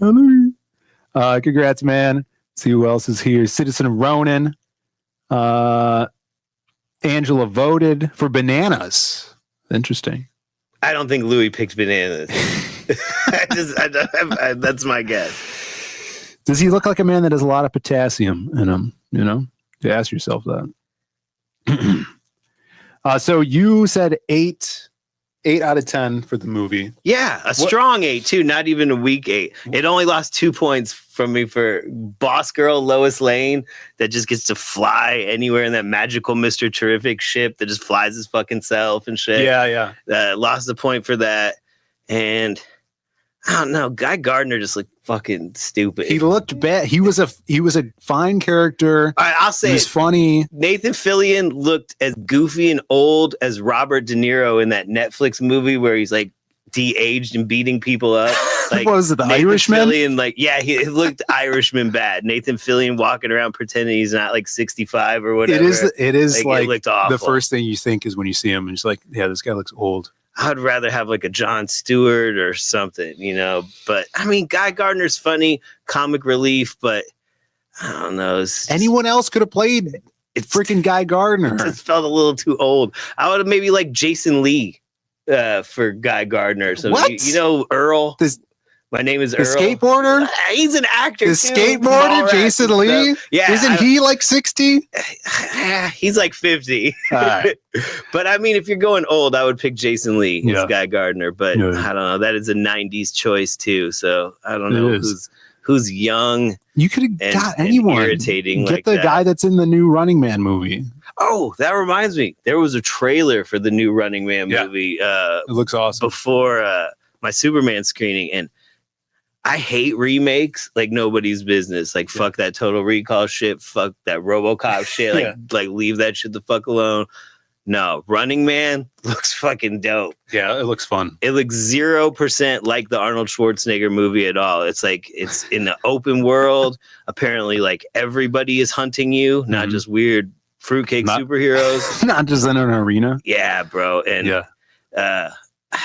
Ali. Congrats, man. See who else is here. Citizen of Ronan. Angela voted for bananas. Interesting. I don't think Louis picked bananas. That's my guess. Does he look like a man that has a lot of potassium in him? You know, you ask yourself that. So you said 8 out of 10 for the movie. Yeah, strong 8 too. Not even a weak 8. It only lost 2 points from me for boss girl Lois Lane that just gets to fly anywhere in that magical Mr. Terrific ship that just flies his fucking self and shit. Yeah. Lost a point for that, and I don't know. Guy Gardner just looked fucking stupid. He looked bad. He was a fine character. I'll say he was funny. Nathan Fillion looked as goofy and old as Robert De Niro in that Netflix movie where he's like de-aged and beating people up. Like, what was it, the Nathan Irishman? Fillion, like, yeah, he looked Irishman bad. Nathan Fillion walking around pretending he's not like 65 or whatever. It is like it looked awful. the first thing you think is when you see him, and it's like, yeah, this guy looks old. I'd rather have like a Jon Stewart or something, you know. But I mean, Guy Gardner's funny, comic relief, but I don't know. Anyone else could have played freaking Guy Gardner. It just felt a little too old. I would have maybe like Jason Lee for Guy Gardner. So what? You know Earl? My name is the Earl. Skateboarder? He's an actor. The skateboarder, Jason Lee? Yeah. Isn't he like 60? He's like 50. Right. But I mean, if you're going old, I would pick Jason Lee as Guy Gardner. But I don't know. That is a 90s choice too. So I don't know who's young. You could have got anyone. Irritating. Get the guy that's in the new Running Man movie. Oh, that reminds me. There was a trailer for the new Running Man movie. It looks awesome. Before my Superman screening, and I hate remakes like nobody's business. Like, fuck that Total Recall shit. Fuck that RoboCop shit. Like leave that shit the fuck alone. No, Running Man looks fucking dope. Yeah, it looks fun. It looks 0% like the Arnold Schwarzenegger movie at all. It's like it's in the open world. Apparently, like everybody is hunting you, not just weird fruitcake superheroes. Not just in an arena. Yeah, bro. And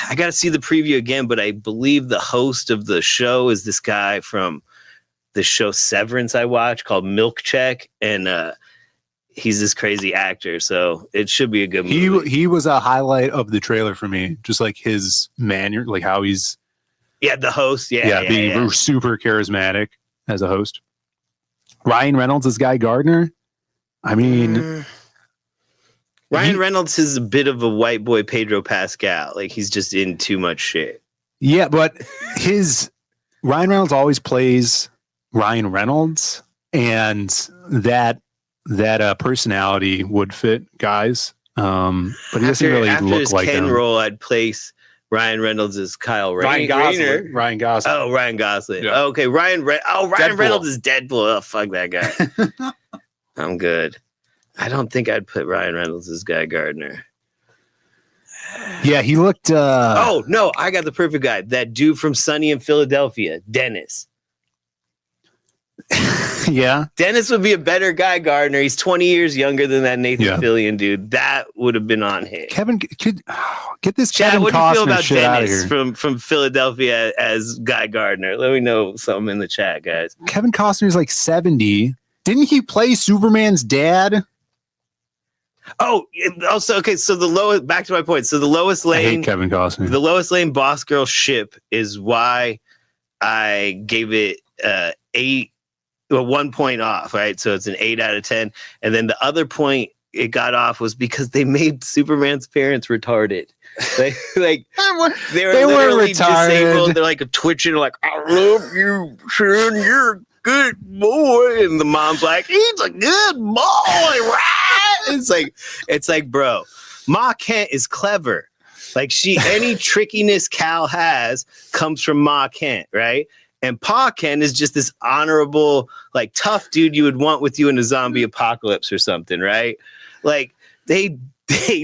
I got to see the preview again, but I believe the host of the show is this guy from the show Severance I watch called Milk Check, and he's this crazy actor, so it should be a good movie. He was a highlight of the trailer for me, just like his manner, like how he's the host, being super charismatic as a host. Ryan Reynolds is Guy Gardner. I mean, Ryan Reynolds is a bit of a white boy Pedro Pascal. Like, he's just in too much shit. Yeah, but Ryan Reynolds always plays Ryan Reynolds, and that personality would fit guys. But he doesn't really look like him. Role, I'd place Ryan Reynolds as Kyle Rayner. Ryan Gosling. Oh, Ryan Gosling. Yeah. Okay, Ryan Reynolds is Deadpool. Oh, fuck that guy. I'm good. I don't think I'd put Ryan Reynolds as Guy Gardner. Yeah, he looked... Oh, no, I got the perfect guy. That dude from Sunny in Philadelphia, Dennis. Yeah. Dennis would be a better Guy Gardner. He's 20 years younger than that Nathan Fillion dude. That would have been on hit. Kevin, get this Chad, Kevin what do you feel Costner about shit out of Dennis here. from Philadelphia as Guy Gardner? Let me know something in the chat, guys. Kevin Costner's like 70. Didn't he play Superman's dad? Oh, also, okay, so back to my point. So the Lois Lane... I hate Kevin Costner. The Lois Lane Boss Girl ship is why I gave it 1 point off, right? So it's an 8 out of 10. And then the other point it got off was because they made Superman's parents retarded. They were literally disabled. They're like twitching, like, I love you, son. You're a good boy. And the mom's like, he's a good boy, right? It's like, bro, Ma Kent is clever. Like, any trickiness Cal has comes from Ma Kent, right? And Pa Kent is just this honorable, like, tough dude you would want with you in a zombie apocalypse or something, right? Like, they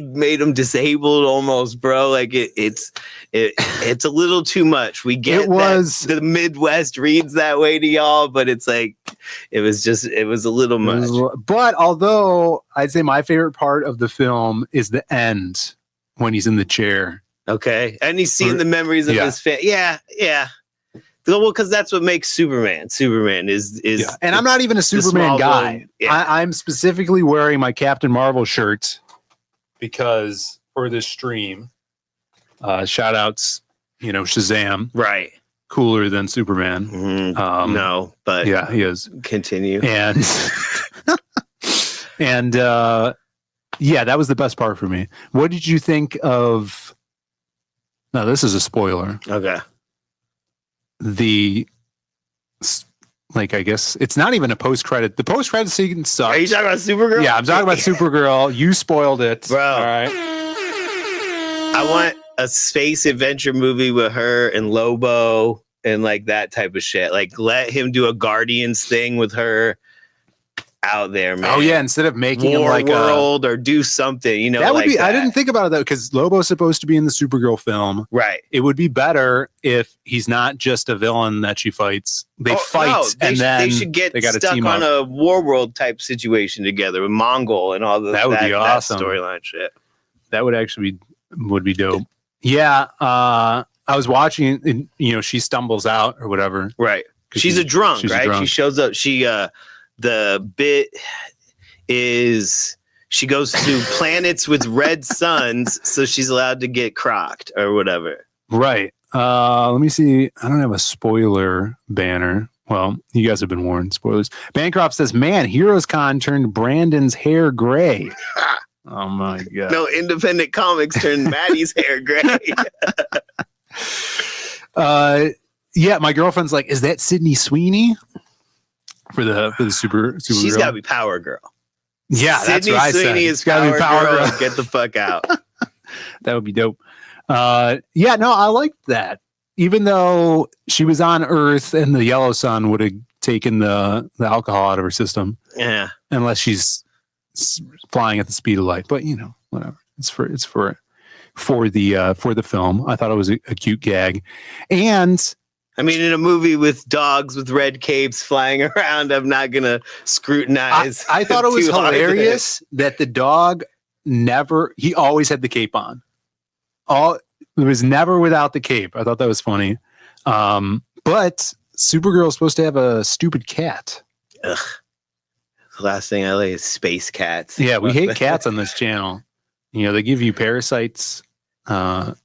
made him disabled almost, bro. Like, it's a little too much. We get that the Midwest reads that way to y'all, but it's like it was a little much. But although I'd say my favorite part of the film is the end when he's in the chair. Okay, and he's seeing the memories of his family. Yeah. Well, because that's what makes Superman. Superman is. And I'm not even a Superman guy. I'm specifically wearing my Captain Marvel shirt because for this stream, shout outs, Shazam. Right. cooler than Superman. No, but yeah, he is. Continue. And and yeah, that was the best part for me. What did you think of? Now this is a spoiler. Okay. I guess it's not even a post-credit. The post-credit scene sucks. Are you talking about Supergirl? Yeah, I'm talking about Supergirl. You spoiled it. Bro. All right. I want a space adventure movie with her and Lobo and like that type of shit. Like let him do a Guardians thing with her out there, man. Oh yeah, instead of making him like World or do something, you know. That would like be. that. I didn't think about it though, because Lobo's supposed to be in the Supergirl film, right? It would be better if he's not just a villain that she fights. They fight, and then they should get stuck on a War World type situation together with Mongol and all that would be awesome. Storyline shit. That would actually would be dope. Yeah, I was watching, and, she stumbles out or whatever. Right. She's a drunk, she's right? A drunk. She shows up. The bit is she goes to planets with red suns, so she's allowed to get crocked or whatever. Right. Let me see. I don't have a spoiler banner. Well, you guys have been warned. Spoilers. Bancroft says, "Man, Heroes Con turned Brandon's hair gray." Oh my god! No, Independent Comics turned Maddie's hair gray. Yeah, my girlfriend's like, "Is that Sydney Sweeney for the super?" She's got to be Power Girl. Yeah, Sydney that's what I Sweeney said. is Power Girl. Get the fuck out. That would be dope. Yeah, no, I liked that. Even though she was on Earth and the yellow sun would have taken the alcohol out of her system. Yeah, unless she's flying at the speed of light. But whatever. It's for the film. I thought it was a cute gag, and I mean, in a movie with dogs with red capes flying around, I'm not gonna scrutinize. I thought it was hilarious that the dog he always had the cape on. It was never without the cape. I thought that was funny. But Supergirl is supposed to have a stupid cat. Ugh. The last thing I like is space cats. Yeah, we hate cats on this channel. They give you parasites, and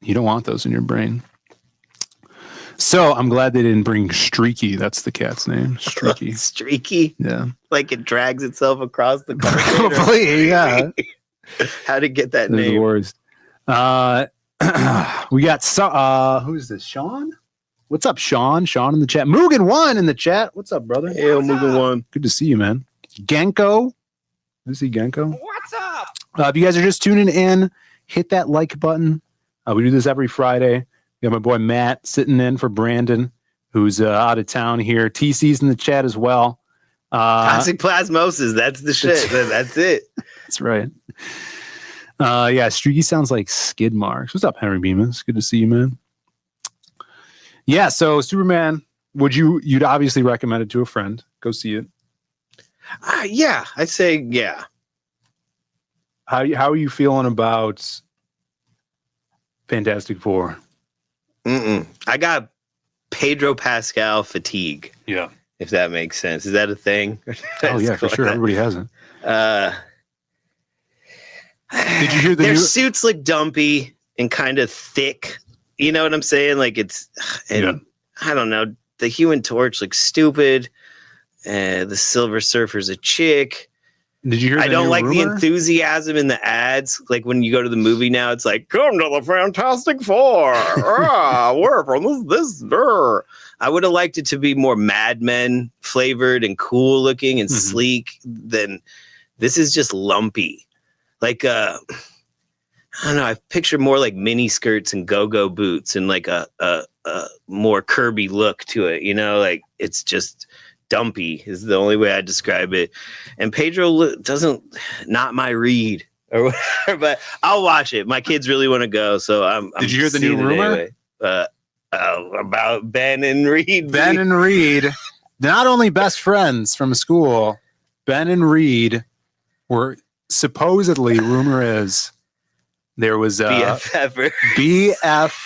you don't want those in your brain. So I'm glad they didn't bring Streaky. That's the cat's name. Streaky. Streaky? Yeah. Like it drags itself across the carpet. Probably, yeah. How to get that They're name? the worst. We got who's this? Sean? What's up, Sean? Sean in the chat. Mugen1 in the chat. What's up, brother? Hey, Mugen1. Good to see you, man. Genko. Good to see Genko. What's up? If you guys are just tuning in, hit that like button. We do this every Friday. We got my boy Matt sitting in for Brandon, who's out of town here. TC's in the chat as well. Toxic plasmosis. That's the shit. That's it. That's right. Yeah, Streaky sounds like skid marks. What's up, Henry Bemis? Good to see you, man. Yeah, so Superman, you'd obviously recommend it to a friend. Go see it. Yeah, I'd say yeah. How are you feeling about Fantastic Four? I got Pedro Pascal fatigue. Yeah. If that makes sense. Is that a thing? Oh yeah, for sure. Everybody has it. Did you hear their suits look dumpy and kind of thick? You know what I'm saying? Like I don't know. The Human Torch looks stupid. The Silver Surfer's a chick. Did you hear? I don't like the enthusiasm in the ads. Like when you go to the movie now, it's like, "Come to the Fantastic Four." We're from this. I would have liked it to be more Mad Men flavored and cool looking and sleek. Than this is just lumpy. Like I don't know. I picture more like mini skirts and go-go boots and like a more Kirby look to it. Like it's just dumpy is the only way I describe it. And Pedro not my read or whatever, but I'll watch it. My kids really want to go, so I'm. Did you hear the new rumor about Ben and Reed? Ben and Reed, not only best friends from school. Ben and Reed were supposedly, rumor is, there was BFFers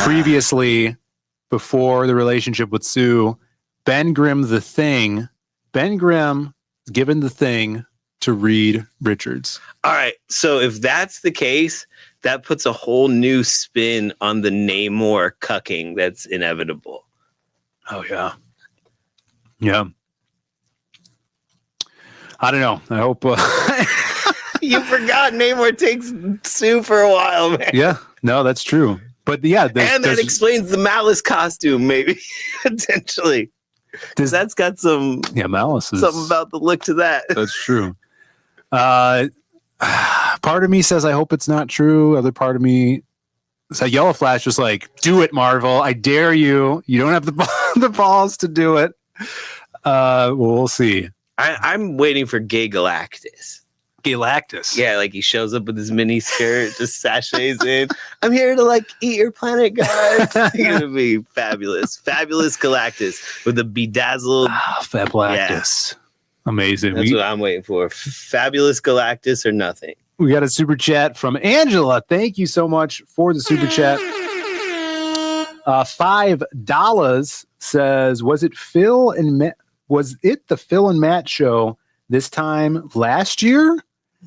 previously. Before the relationship with Sue, Ben Grimm given the thing to Reed Richards. All right. So if that's the case, that puts a whole new spin on the Namor cucking that's inevitable. Oh yeah. Yeah. I don't know. I hope you forgot Namor takes Sue for a while, man. Yeah, no, that's true. But yeah, and that explains the Malice costume, maybe potentially. That's got some Malice is, something about the look to that. That's true. Part of me says I hope it's not true. Other part of me, so Yellow Flash was like, "Do it, Marvel! I dare you. You don't have the balls to do it." Well, we'll see. I'm waiting for Gay Galactus. Galactus. Yeah, like he shows up with his mini skirt, just sachets in. I'm here to like eat your planet, guys. It's gonna be fabulous. Fabulous Galactus with the bedazzled Fab Galactus. Yeah. Amazing. That's what I'm waiting for. Fabulous Galactus or nothing. We got a super chat from Angela. Thank you so much for the super chat. $5 says, was it the Phil and Matt show this time last year?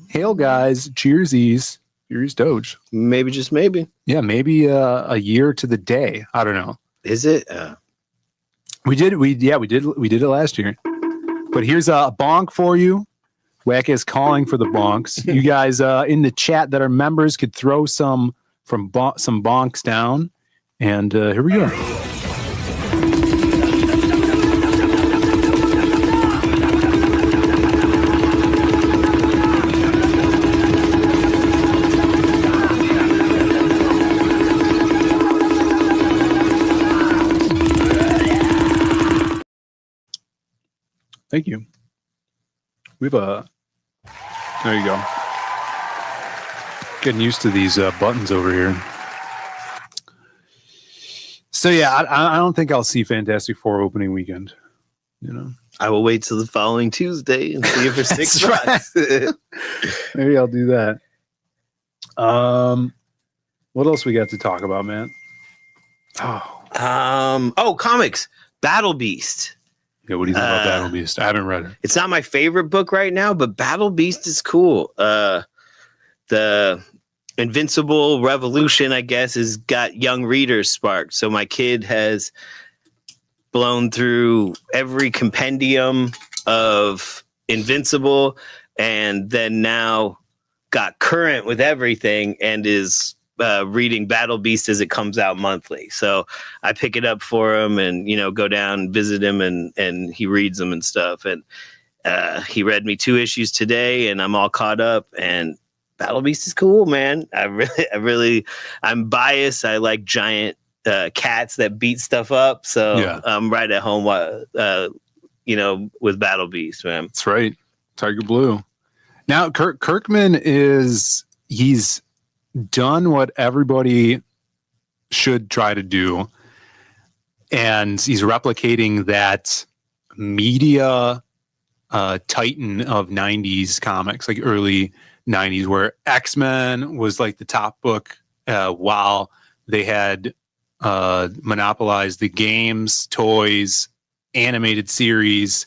Hail guys, cheersies, Furious Doge. Maybe, just maybe. Yeah, maybe a year to the day. I don't know. Is it? We did it last year. But here's a bonk for you. Wack is calling for the bonks. You guys in the chat that are members could throw some bonks down. And here we go. Thank you. We have there you go. Getting used to these buttons over here. So yeah, I don't think I'll see Fantastic Four opening weekend. You know, I will wait till the following Tuesday and see it for 6 months. Maybe I'll do that. What else we got to talk about, man? Comics. Battle Beast. Yeah, what do you think about Battle Beast? I haven't read it. It's not my favorite book right now, but Battle Beast is cool. The Invincible Revolution, I guess, has got young readers sparked. So my kid has blown through every compendium of Invincible and then now got current with everything and is reading Battle Beast as it comes out monthly. So I pick it up for him and, go down and visit him and he reads them and stuff. And he read me 2 issues today and I'm all caught up, and Battle Beast is cool, man. I'm biased. I like giant cats that beat stuff up. So yeah. I'm right at home, with Battle Beast, man. That's right. Tiger Blue. Now, Kirkman he's done what everybody should try to do, and he's replicating that media titan of 90s comics, like early 90s, where X-Men was like the top book while they had monopolized the games, toys, animated series,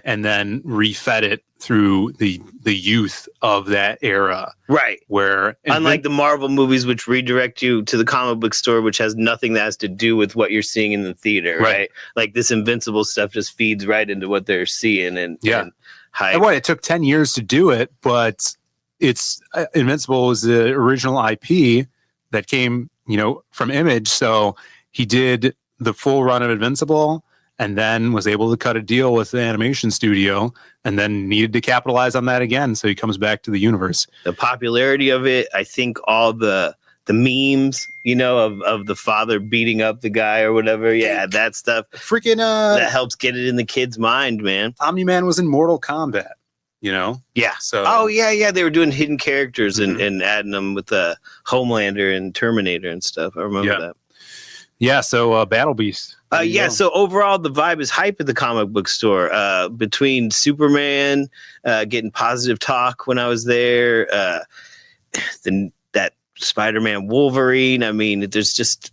and then refed it through the youth of that era, right? Where unlike the Marvel movies, which redirect you to the comic book store, which has nothing that has to do with what you're seeing in the theater, right? Like this Invincible stuff just feeds right into what they're seeing, and it took 10 years to do it, but it's Invincible was the original IP that came, from Image, so he did the full run of Invincible. And then was able to cut a deal with the animation studio and then needed to capitalize on that again. So he comes back to the universe. The popularity of it, I think all the memes, of the father beating up the guy or whatever. Yeah, that stuff. Freaking that helps get it in the kid's mind, man. Omni-Man was in Mortal Kombat, Yeah. So They were doing hidden characters and adding them with Homelander and Terminator and stuff. I remember that. Yeah, so Battle Beast. So overall, the vibe is hype at the comic book store. Between Superman, getting positive talk when I was there, that Spider-Man Wolverine. I mean, there's just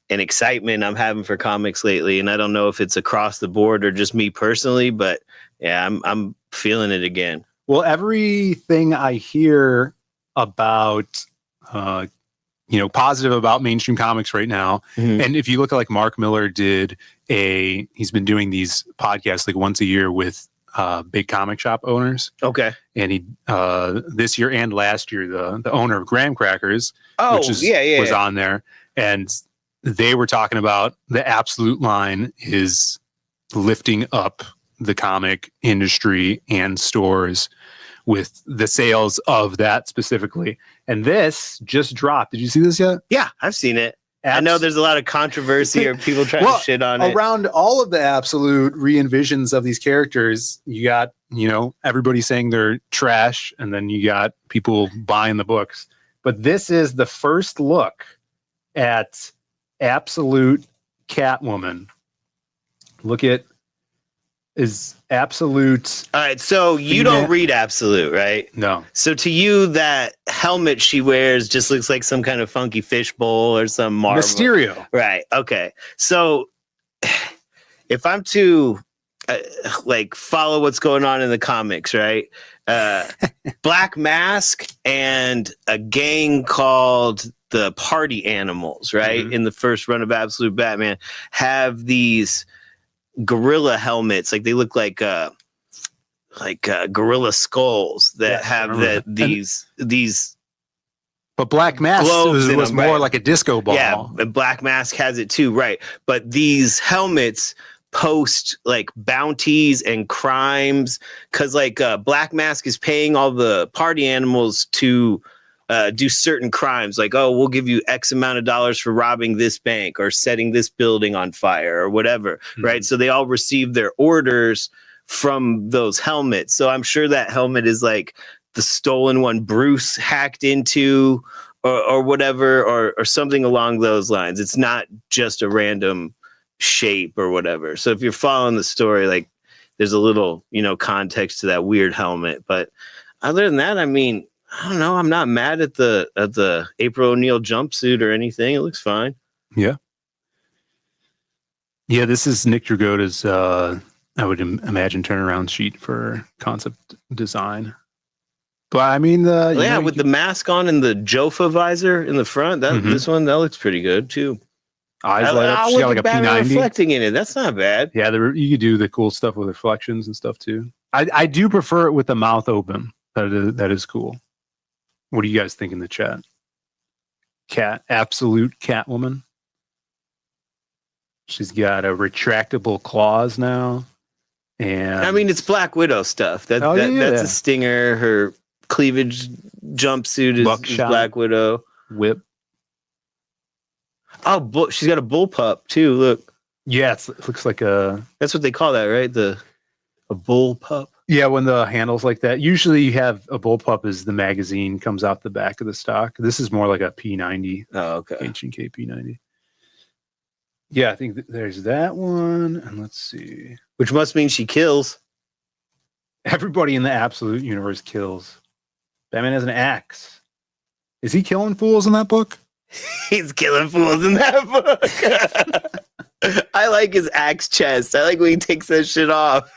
an excitement I'm having for comics lately, and I don't know if it's across the board or just me personally, but yeah, I'm feeling it again. Well, everything I hear about positive about mainstream comics right now. Mm-hmm. And if you look at like Mark Miller he's been doing these podcasts like once a year with big comic shop owners. Okay. And he this year and last year, the owner of Graham Crackers, was on there, and they were talking about the Absolute line is lifting up the comic industry and stores with the sales of that specifically. And this just dropped. Did you see this yet? Yeah, I've seen it. I know there's a lot of controversy or people trying to shit on it. Around all of the Absolute re-envisions of these characters, you got, everybody saying they're trash, and then you got people buying the books. But this is the first look at Absolute Catwoman. Look at is Absolute. All right, so you don't read Absolute, right? No. So to you, that helmet she wears just looks like some kind of funky fishbowl or some Marvel. Mysterio. Right. Okay. So if I'm to follow what's going on in the comics, right? Black Mask and a gang called the Party Animals, right? Mm-hmm. In the first run of Absolute Batman, have these gorilla helmets, like they look like gorilla skulls that have these. But Black Mask was more right? like a disco ball. Yeah, Black Mask has it too, right? But these helmets post like bounties and crimes because Black Mask is paying all the party animals to do certain crimes, like, oh, we'll give you X amount of dollars for robbing this bank or setting this building on fire or whatever, right? So they all receive their orders from those helmets. So I'm sure that helmet is like the stolen one Bruce hacked into or whatever, or something along those lines. It's not just a random shape or whatever. So if you're following the story, like there's a little, context to that weird helmet. But other than that, I mean, I don't know. I'm not mad at the April O'Neil jumpsuit or anything. It looks fine. Yeah. Yeah, this is Nick Dragotta's, I would imagine, turnaround sheet for concept design. But I mean, with the mask on and the Jofa visor in the front, this one, that looks pretty good too. Eyes light up. She got like a P90 reflecting in it. That's not bad. Yeah, you could do the cool stuff with reflections and stuff too. I do prefer it with the mouth open. That is cool. What do you guys think in the chat? Absolute Catwoman. She's got a retractable claws now. And I mean, it's Black Widow stuff. That's a stinger. Her cleavage jumpsuit is Black Widow. Whip. Oh, she's got a bullpup too. Look. Yeah, it looks like that's what they call that, right? A bullpup. Yeah, when the handle's like that. Usually you have a bullpup as the magazine comes out the back of the stock. This is more like a P90. Oh, okay. H&K P90. Yeah, I think there's that one. And let's see. Which must mean she kills. Everybody in the Absolute universe kills. Batman has an axe. Is he killing fools in that book? He's killing fools in that book. I like his axe chest. I like when he takes that shit off.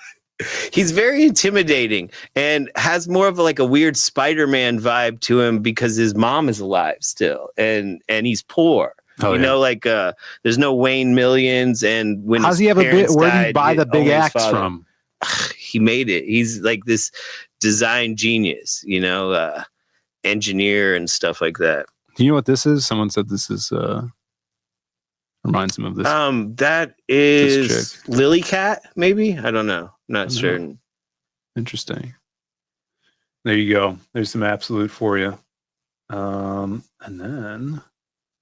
He's very intimidating and has more of a weird Spider-Man vibe to him because his mom is alive still and he's poor. There's no Wayne Millions, and when how's he have a bit? Where did he buy the big axe from? He made it. He's like this design genius, engineer and stuff like that. Do you know what this is? Someone said this is reminds him of this. That is Lily Cat, maybe. I don't know. Not certain. Interesting. There you go. There's some Absolute for you. And then let's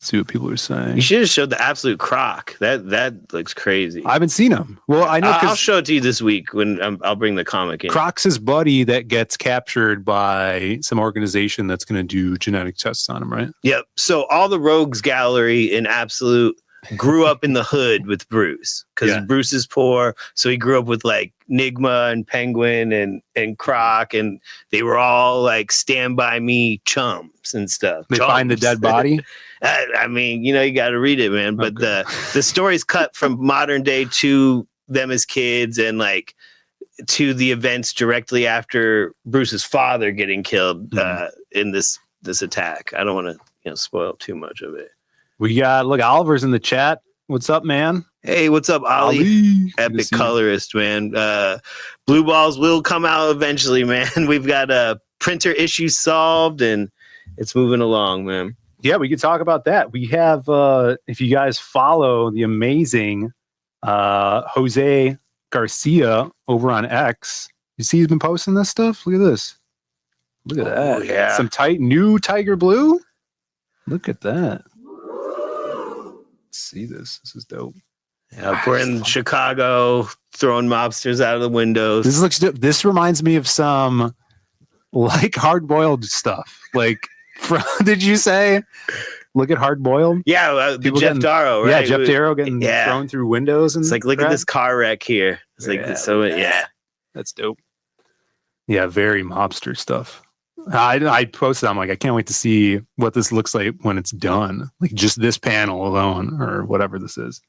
see what people are saying. You should have showed the Absolute Croc. That looks crazy. I haven't seen him. Well, I know. I'll show it to you this week when I'll bring the comic in. Croc's his buddy that gets captured by some organization that's going to do genetic tests on him, right? Yep. So all the Rogues Gallery in Absolute grew up in the hood with Bruce because Bruce is poor. So he grew up with Nigma and Penguin and Croc, and they were all Stand By Me chums and stuff. They find the dead body. I mean, you got to read it, man. But the story's cut from modern day to them as kids and to the events directly after Bruce's father getting killed in this attack. I don't want to spoil too much of it. We got, look, Oliver's in the chat. What's up, man? Hey, what's up, Ollie? Epic colorist, man. Blue balls will come out eventually, man. We've got a printer issue solved, and it's moving along, man. Yeah, we could talk about that. We have, if you guys follow the amazing Jose Garcia over on X, you see he's been posting this stuff? Look at this. Look at that. Yeah. Some new Tiger Blue. Look at that. Let's see this. This is dope. Yeah, we're in Chicago throwing mobsters out of the windows. This looks dope. This reminds me of some like hard-boiled stuff. Like, did you say? Look at hard-boiled. Yeah, Jeff Darrow, right? Yeah, Jeff Darrow getting thrown through windows and it's like, look at this car wreck here. It's like that's dope. Yeah, very mobster stuff. I posted. I'm like, I can't wait to see what this looks like when it's done. Like just this panel alone, or whatever this is.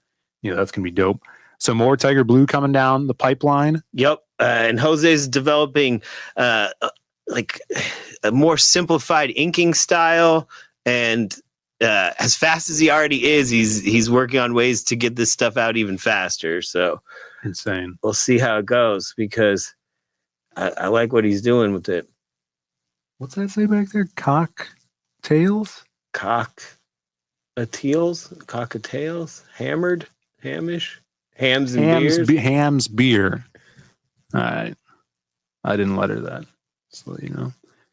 That's gonna be dope. So more Tiger Blue coming down the pipeline. Yep, and Jose's developing like a more simplified inking style, and as fast as he already is, he's working on ways to get this stuff out even faster. So insane. We'll see how it goes because I like what he's doing with it. What's that say back there? Cocktails? Cockatails? Hammered? Hamish? Hams and beers? Ham's beer. All right. I didn't letter that. So,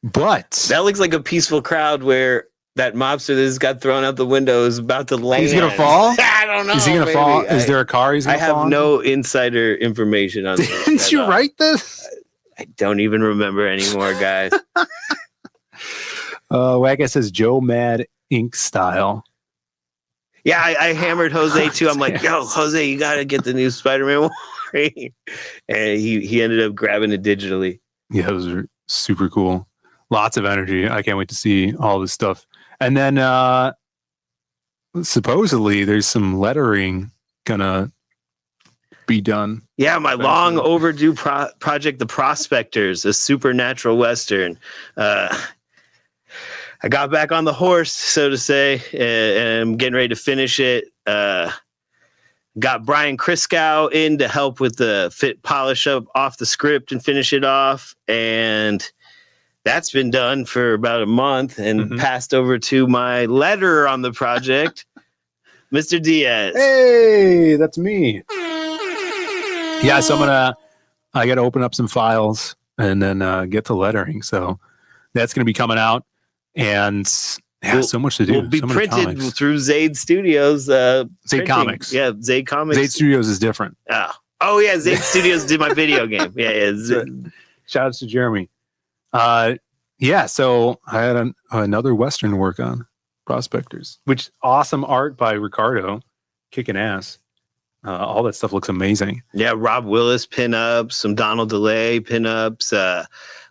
But that looks like a peaceful crowd where that mobster that just got thrown out the window is about to land. He's going to fall? I don't know. Is he going to fall? Is there a car he's going to fall? I have no insider information on this. Didn't you write this? I don't even remember anymore, guys. Wagga says Joe Mad Ink style. Yeah, I hammered Jose too. I'm like, yo, Jose, you got to get the new Spider-Man Wolverine. And he ended up grabbing it digitally. Yeah, those are super cool. Lots of energy. I can't wait to see all this stuff. And then supposedly there's some lettering gonna be done. Yeah, my long overdue project, The Prospectors, a supernatural Western. I got back on the horse, so to say, and I'm getting ready to finish it. Got Brian Kriskow in to help with the polish up off the script and finish it off. And that's been done for about a month and passed over to my letterer on the project, Mr. Diaz. Hey, that's me. Yeah, so I got to open up some files and then get to lettering. So that's going to be coming out. And so much to do. Will be so printed through Zaid Studios. Zaid Comics. Yeah, Zaid Comics. Zaid Studios is different. Oh yeah, Zaid Studios did my video game. Yeah. Shout out to Jeremy. Yeah, so I had another Western to work on, Prospectors, which awesome art by Ricardo, kicking ass. All that stuff looks amazing. Yeah, Rob Willis pinups, some Donald DeLay pinups.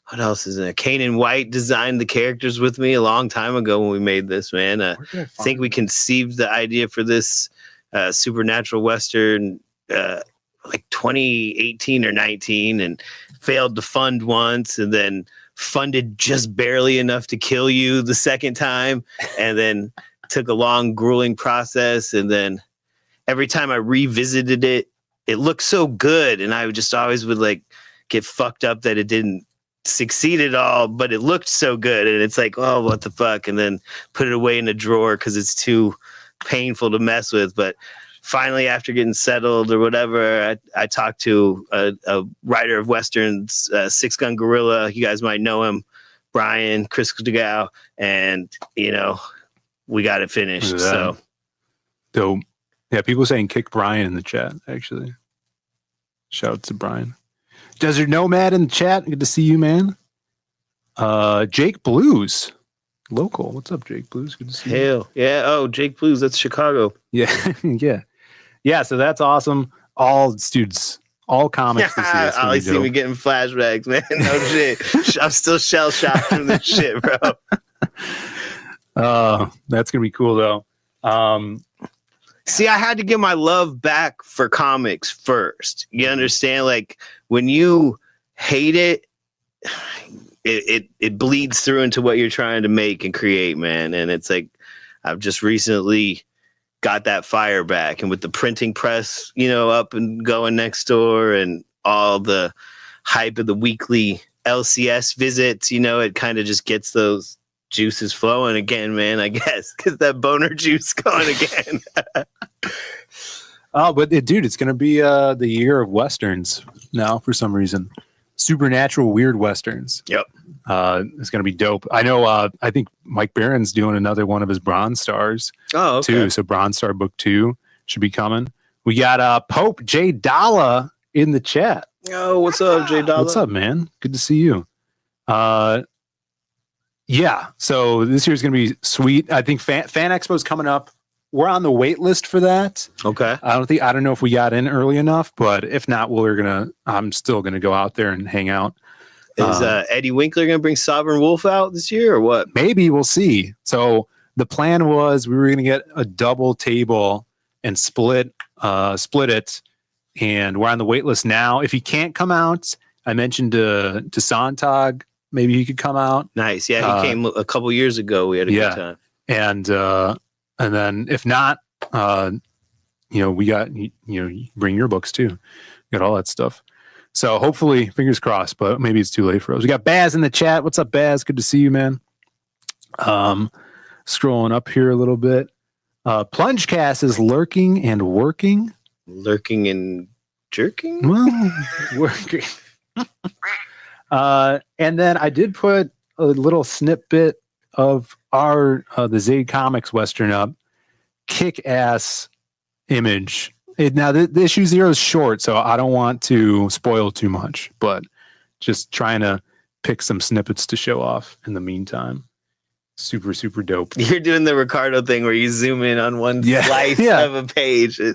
What else is in it? Kanan White designed the characters with me a long time ago when we made this, man. I think we conceived the idea for this supernatural Western like 2018 or 19 and failed to fund once and then funded just barely enough to kill you the second time and then took a long, grueling process. And then every time I revisited it, it looked so good. And I just always would like get fucked up that it didn't succeed at all, but it looked so good. And it's like, oh, what the fuck? And then put it away in a drawer because it's too painful to mess with. But finally, after getting settled or whatever, I talked to a writer of Westerns, Six Gun Gorilla. You guys might know him, Brian Kriskow. And, we got it finished. So dope. Yeah, people saying kick Brian in the chat, actually. Shout out to Brian. Desert Nomad in the chat. Good to see you, man. Jake Blues. Local. What's up, Jake Blues? Good to see you. Hell. Yeah. Oh, Jake Blues. That's Chicago. Yeah. Yeah, so that's awesome. All students, all comics this year. I see me getting flashbacks, man. No shit. I'm still shell shocked from this shit, bro. That's going to be cool, though. See, I had to get my love back for comics first. You understand? Like, when you hate it, it bleeds through into what you're trying to make and create, man. And it's like, I've just recently got that fire back, and with the printing press, up and going next door, and all the hype of the weekly LCS visits, it kind of just gets those juices flowing again, man, I guess, because that boner juice going again. Oh, but dude, it's going to be the year of Westerns now for some reason. Supernatural weird Westerns. Yep. It's going to be dope. I know, I think Mike Barron's doing another one of his Bronze Stars too. So Bronze Star book 2 should be coming. We got Pope J Dalla in the chat. Oh, what's up, J Dalla? What's up, man? Good to see you. Yeah, so this year's going to be sweet. I think Fan Expo's coming up. We're on the wait list for that. Okay. I don't know if we got in early enough, but if not, I'm still gonna go out there and hang out. Is Eddie Winkler gonna bring Sovereign Wolf out this year or what? Maybe, we'll see. So the plan was we were gonna get a double table and split it, and we're on the wait list now. If he can't come out, I mentioned to Sontag, maybe he could come out. Nice. Yeah, he came a couple years ago. We had a good time. And then if not, we got, bring your books too. Got all that stuff. So hopefully, fingers crossed, but maybe it's too late for us. We got Baz in the chat. What's up, Baz? Good to see you, man. Scrolling up here a little bit. Plungecast is lurking and working. Lurking and jerking? Well, working. And then I did put a little snippet of the Zaid Comics Western up. Kick-ass image. Now, the issue 0 is short, so I don't want to spoil too much, but just trying to pick some snippets to show off in the meantime. Super, super dope. You're doing the Ricardo thing where you zoom in on one slice of a page. Yeah,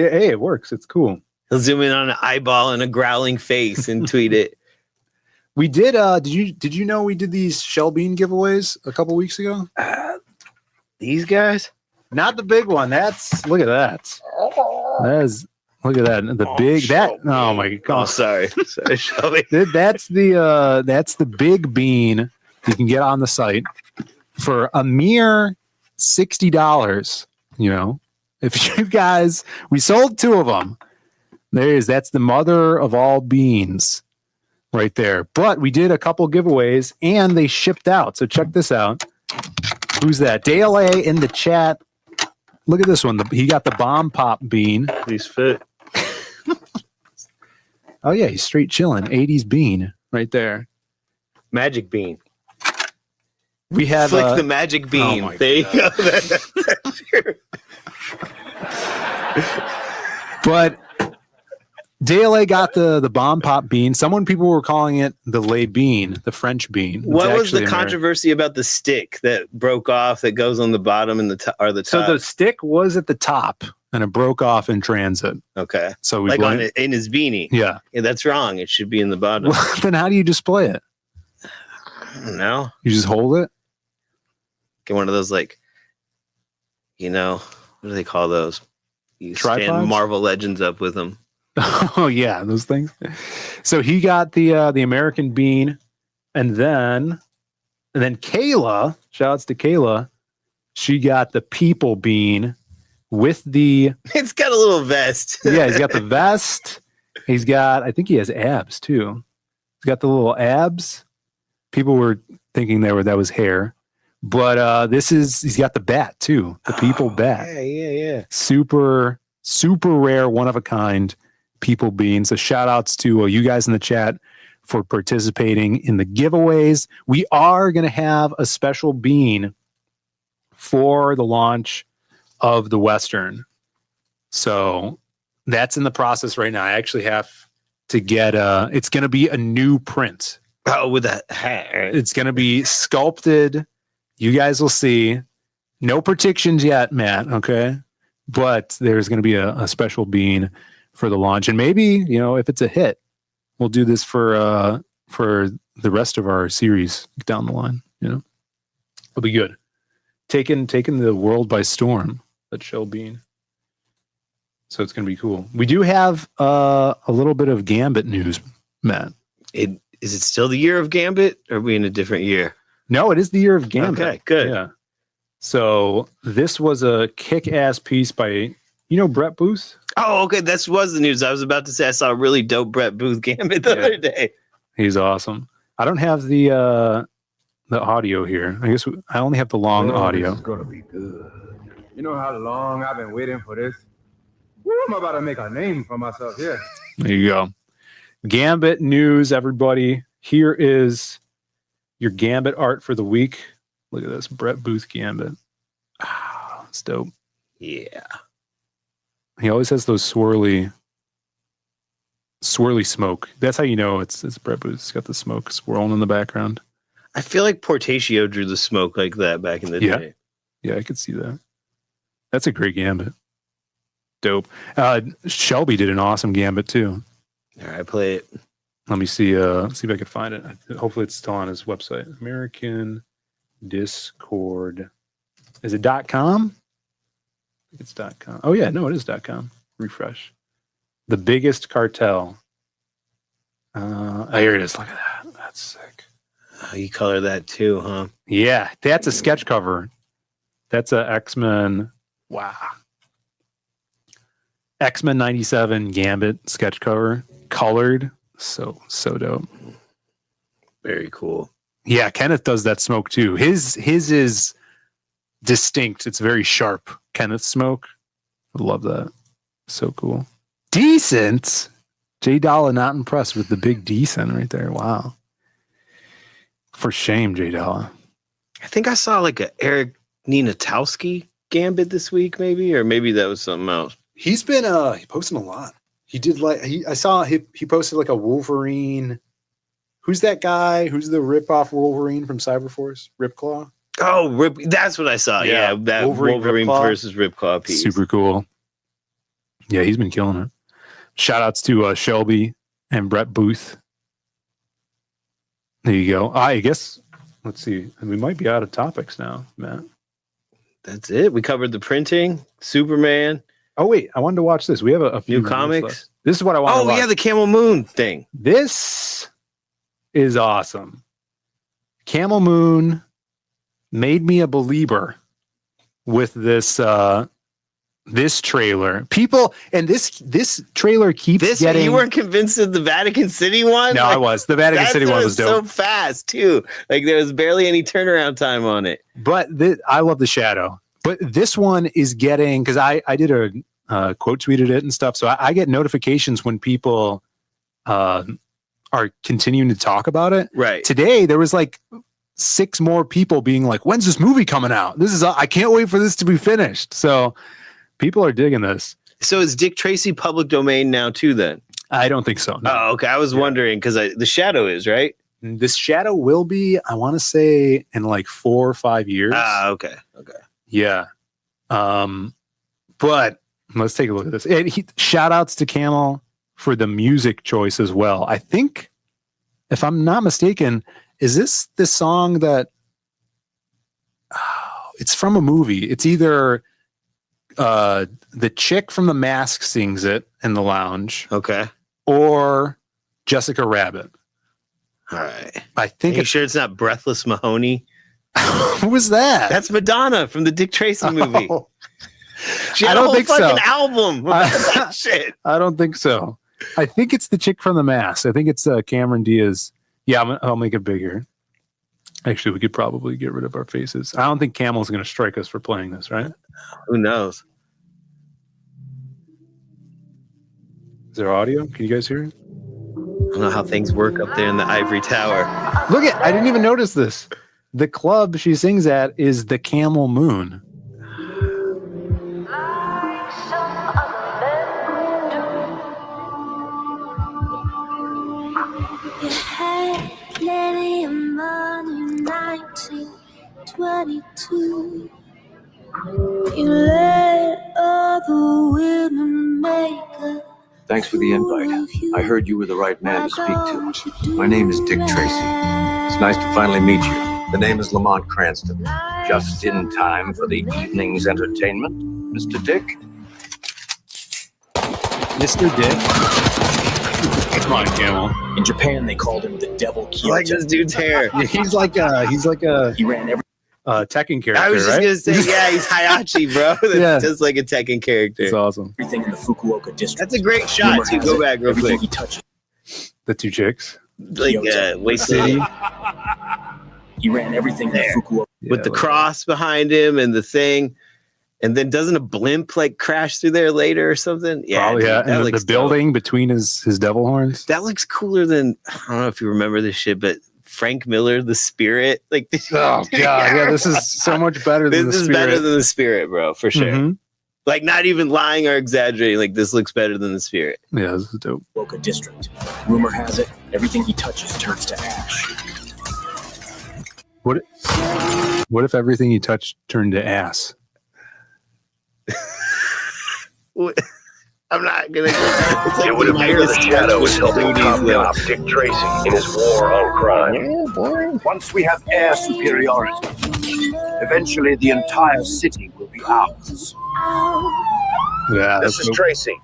hey, it works. It's cool. He'll zoom in on an eyeball and a growling face and tweet it. We did. Did you know we did these Shell Bean giveaways a couple weeks ago? These guys, not the big one. Look at that. Look at that. The big that. Oh my god. Oh, sorry, Shelby. That's the big bean you can get on the site for a mere $60. If you guys, we sold 2 of them. That's the mother of all beans. Right there. But we did a couple giveaways and they shipped out. So check this out. Who's that? Dale A in the chat. Look at this one. He got the bomb pop bean. He's fit. Oh yeah, he's straight chilling. 80s bean right there. Magic bean. We have flick the magic bean. Oh there you go. But Dale A got the bomb pop bean. People were calling it the lay bean, the French bean. What was the controversy about the stick that broke off that goes on the bottom and the top? So the stick was at the top and it broke off in transit. Okay. So we in his beanie. Yeah. That's wrong. It should be in the bottom. Well, then how do you display it? I don't know. You just hold it? Get one of those what do they call those? You Tripods? Stand Marvel Legends up with them. Oh yeah, those things. So he got the American bean, and then Kayla, shout outs to Kayla, she got the people bean with the. It's got a little vest. Yeah, he's got the vest. I think he has abs too. He's got the little abs. People were thinking that was hair, but he's got the bat too. The people bat. Yeah. Super, super rare, one of a kind. People bean. So shout outs to you guys in the chat for participating in the giveaways. We are going to have a special bean for the launch of the Western. So that's in the process right now. I actually have to get it's going to be a new print. Oh, with that hair. It's going to be sculpted. You guys will see. No predictions yet, Matt. Okay. But there's going to be a special bean for the launch, and maybe if it's a hit, we'll do this for the rest of our series down the line. It'll be good. Taking the world by storm. That Shell Bean. So it's gonna be cool. We do have a little bit of Gambit news, Matt. Is it still the year of Gambit, or are we in a different year? No, it is the year of Gambit. Okay, good. Yeah. So this was a kick-ass piece by, Brett Booth? Oh, okay. This was the news. I was about to say I saw a really dope Brett Booth gambit the other day. He's awesome. I don't have the audio here. I guess I only have the long audio. It's gonna be good. You know how long I've been waiting for this? Woo, I'm about to make a name for myself here. There you go. Gambit news, everybody. Here is your Gambit art for the week. Look at this. Brett Booth Gambit. Ah, it's dope. Yeah. He always has those swirly smoke. That's how you know it's Brett Booth. It's got the smoke swirling in the background. I feel like Portatio drew the smoke like that back in the day. Yeah, I could see that. That's a great Gambit. Dope. Shelby did an awesome Gambit too. All right, play it. Let me see if I can find it. Hopefully it's still on his website. American Discord. Is it .com? I think it's .com. Oh yeah, no, it is .com. Refresh. The biggest cartel. Here it is. Look at that. That's sick. Oh, you color that too, huh? Yeah, that's a sketch cover. That's a X-Men. Wow. X-Men 97 Gambit sketch cover. Colored. So dope. Very cool. Yeah, Kenneth does that smoke too. His is distinct. It's very sharp. Kenneth's smoke. I love that. So cool. Decent. J Dalla not impressed with the big decent right there. Wow. For shame, J Dalla. I think I saw like a Eric Ninatowski Gambit this week, maybe, or maybe that was something else. He's been posting a lot. He did I saw he posted like a Wolverine. Who's that guy? Who's the rip-off Wolverine from Cyberforce? Ripclaw? Oh, that's what I saw. Yeah, that Wolverine versus Ripclaw piece. Super cool. Yeah, he's been killing it. Shout outs to Shelby and Brett Booth. There you go. I guess, let's see. We might be out of topics now, Matt. That's it. We covered the printing, Superman. Oh, wait. I wanted to watch this. We have a few new comics. Left. This is what I want to watch. Oh, yeah, the Camel Moon thing. This is awesome. Camel Moon made me a believer with this this trailer. People, and this trailer keeps getting... You weren't convinced of the Vatican City one? No, I was. The Vatican City one was dope. So fast, too. Like, there was barely any turnaround time on it. But I love the shadow. But this one is getting... Because I did a quote tweeted it and stuff. So I get notifications when people are continuing to talk about it. Right. Today, there was like 6 more people being like, when's this movie coming out? I can't wait for this to be finished. So people are digging this. So is Dick Tracy public domain now too then? I don't think so. No. Oh, okay. I was wondering because the shadow is, right? This shadow will be, I want to say, in like 4 or 5 years. Ah, okay. Okay. Yeah. But let's take a look at this. And shout outs to Camel for the music choice as well. I think, if I'm not mistaken, is this the song that it's from a movie? It's either the chick from The Mask sings it in the lounge. Okay. Or Jessica Rabbit. All right. I think Are you sure it's not Breathless Mahoney? Who was that? That's Madonna from the Dick Tracy movie. Oh. She had I don't a whole think fucking so. album about that shit. I don't think so. I think it's the chick from The Mask. I think it's Cameron Diaz. Yeah, I'll make it bigger. Actually, we could probably get rid of our faces. I don't think Camel's going to strike us for playing this, right? Who knows? Is there audio? Can you guys hear it? I don't know how things work up there in the ivory tower. Look at, I didn't even notice this. The club she sings at is the Camel Moon. You had plenty of money, 1922. You let other women make a... Thanks for the invite. I heard you were the right man to speak to. My name is Dick Tracy. It's nice to finally meet you. The name is Lamont Cranston. Just in time for the evening's entertainment, Mr. Dick. Mr. Dick? Come on, Camel. In Japan, they called him the Devil Kyoto. I like this dude's hair. Yeah, he's like a He ran every... Tekken character. I was just right? gonna say, yeah, he's Hayachi, bro. That's just like a Tekken character. It's awesome. Everything in the Fukuoka district. That's a great shot. Too. Go back real everything quick. he touches. The two chicks. Like Waste City. He ran everything in the Fukuoka with the cross behind him and the thing. And then doesn't a blimp like crash through there later or something? Yeah, probably, dude, yeah. that And looks the building between his devil horns. That looks cooler than, I don't know if you remember this shit, but Frank Miller, The Spirit. Like, oh god, yeah, this is so much better than this the is Spirit. better than The Spirit, bro, for sure. Mhm. Like, not even lying or exaggerating. Like, this looks better than The Spirit. Yeah, this is dope. Fukuoka district. Rumor has it, everything he touches turns to ash. What if everything you touch turned to ass? I'm not gonna. It would appear the Shadow is helping Communist Dick Tracy in his war on crime. Once we have air superiority, eventually the entire city will be ours. Yeah, This is Tracy.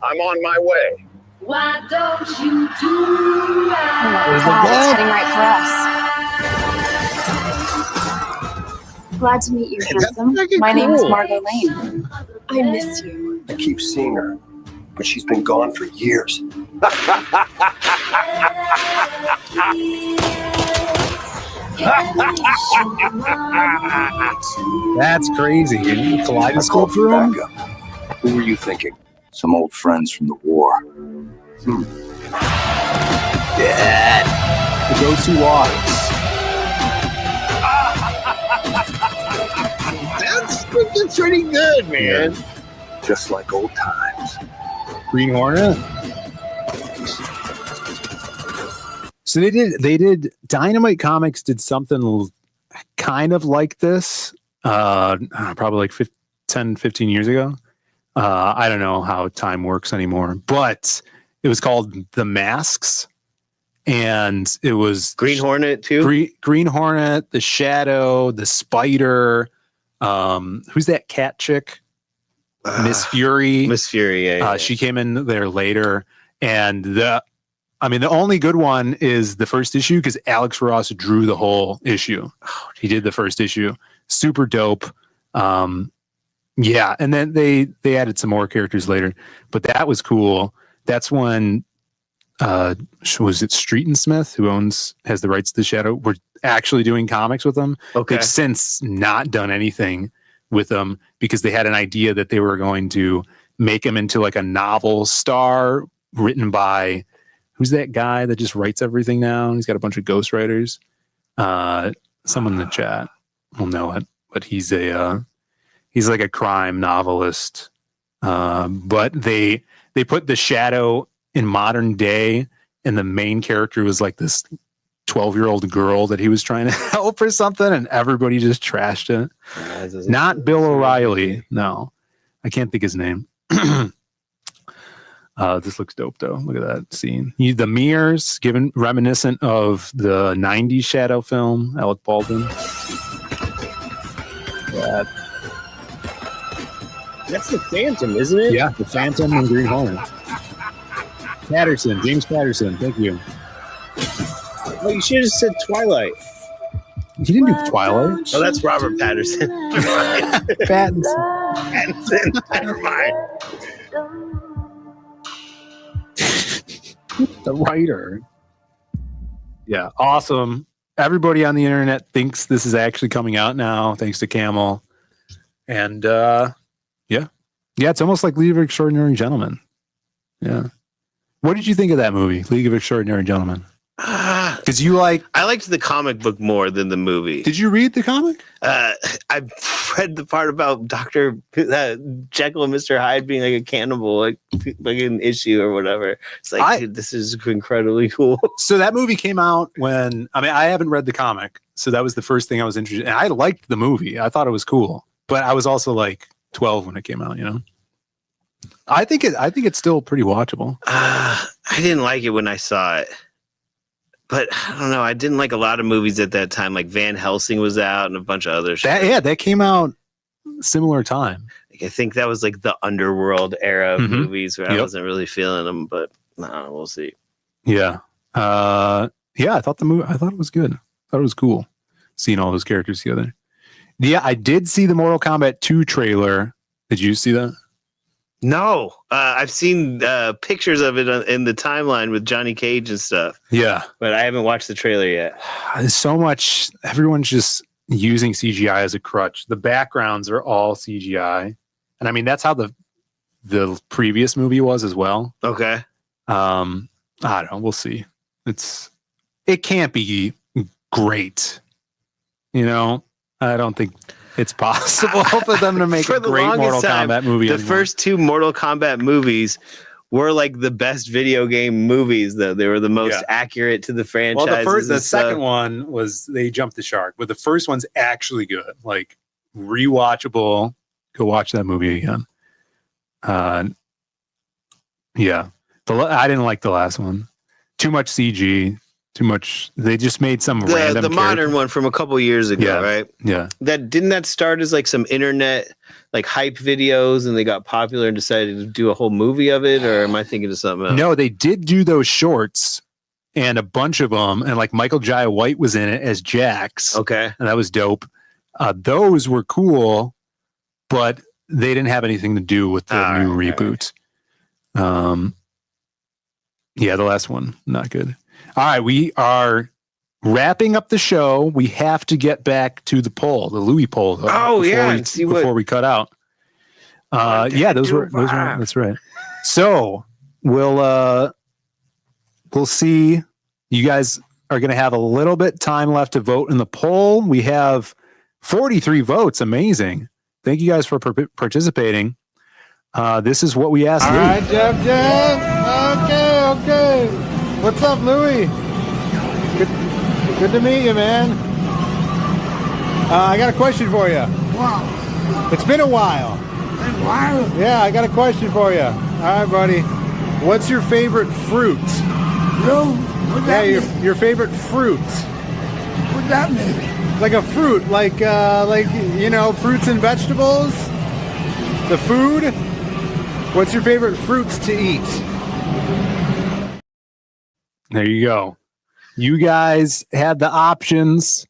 I'm on my way. Why don't you do right? It's heading right for us. Glad to meet you, handsome. My name is Margot Lane. I miss you. I keep seeing her, but she's been gone for years. That's crazy. Kaleidoscope room? Who were you thinking? Some old friends from the war. The go-to wives. That's freaking pretty good, man. Just like old times. Green Hornet. So they did Dynamite Comics did something kind of like this probably like 10, 15 years ago. I don't know how time works anymore, but it was called The Masks, and it was Green Hornet too. Green Hornet, the Shadow, the Spider. Who's that cat chick? Miss Fury. Miss Fury. Yeah. She came in there later, and the only good one is the first issue because Alex Ross drew the whole issue. He did the first issue, super dope. Yeah, and then they added some more characters later, but that was cool. That's when was it Street and Smith, who has the rights to the Shadow, were actually doing comics with them. Okay. They've since not done anything with them because they had an idea that they were going to make him into like a novel star written by, who's that guy that just writes everything now? He's got a bunch of ghostwriters. Someone in the chat will know it, but he's like a crime novelist. But they put the Shadow in modern day, and the main character was like this 12-year-old girl that he was trying to help or something, and everybody just trashed it. Not Bill O'Reilly. No, I can't think his name. This looks dope though. Look at that scene. The mirrors, reminiscent of the 90s Shadow film, Alec Baldwin. That's the Phantom, isn't it? Yeah, the Phantom and Green Hornet. James Patterson, thank you. Oh, you should have said Twilight. He didn't do Twilight. Oh, that's Robert Patterson. Pattinson. Never mind. The writer. Yeah, awesome. Everybody on the internet thinks this is actually coming out now, thanks to Camel. And yeah, it's almost like League of Extraordinary Gentlemen. Yeah. What did you think of that movie, League of Extraordinary Gentlemen? Because I liked the comic book more than the movie. Did you read the comic? I read the part about Dr. Jekyll and Mr. Hyde being like a cannibal, like an issue or whatever. It's like, dude, this is incredibly cool. So that movie came out when, I haven't read the comic, so that was the first thing I was interested in. And I liked the movie. I thought it was cool, but I was also like 12 when it came out, you know? I think it's still pretty watchable. I didn't like it when I saw it. But I don't know. I didn't like a lot of movies at that time. Like Van Helsing was out and a bunch of other shit. That came out similar time. Like, I think that was like the underworld era of movies where I wasn't really feeling them. But no, we'll see. Yeah. I thought it was good. I thought it was cool seeing all those characters together. Yeah, I did see the Mortal Kombat 2 trailer. Did you see that? No, I've seen pictures of it in the timeline with Johnny Cage and stuff. Yeah. But I haven't watched the trailer yet. There's so much. Everyone's just using CGI as a crutch. The backgrounds are all CGI. And I mean, that's how the previous movie was as well. Okay. I don't know. We'll see. It can't be great. You know, I don't think it's possible for them to make a great Mortal Kombat movie. The first two Mortal Kombat movies were like the best video game movies, though. They were the most accurate to the franchise. Well, the second one was they jumped the shark, but the first one's actually good. Like rewatchable. Go watch that movie again. Yeah. I didn't like the last one. Too much CG. Too much. They just made some random. The modern one from a couple years ago, right? Yeah. That start as like some internet like hype videos, and they got popular and decided to do a whole movie of it, or am I thinking of something else? No, they did do those shorts, and a bunch of them, and like Michael Jai White was in it as Jax. Okay, and that was dope. Those were cool, but they didn't have anything to do with the new reboot. Yeah, the last one, not good. All right, we are wrapping up the show. We have to get back to the poll, the Louis poll. Before we cut out. Yeah, those were that's right. So we'll see. You guys are going to have a little bit time left to vote in the poll. We have 43 votes. Amazing. Thank you guys for participating. This is what we asked. All right, Jeff. Okay. What's up, Louis? Good to meet you, man. I got a question for you. Wow. It's been a while. Yeah, I got a question for you. All right, buddy. What's your favorite fruit? Your favorite fruit. What's that mean? Like a fruit, like fruits and vegetables. The food. What's your favorite fruits to eat? There you go. You guys had the options.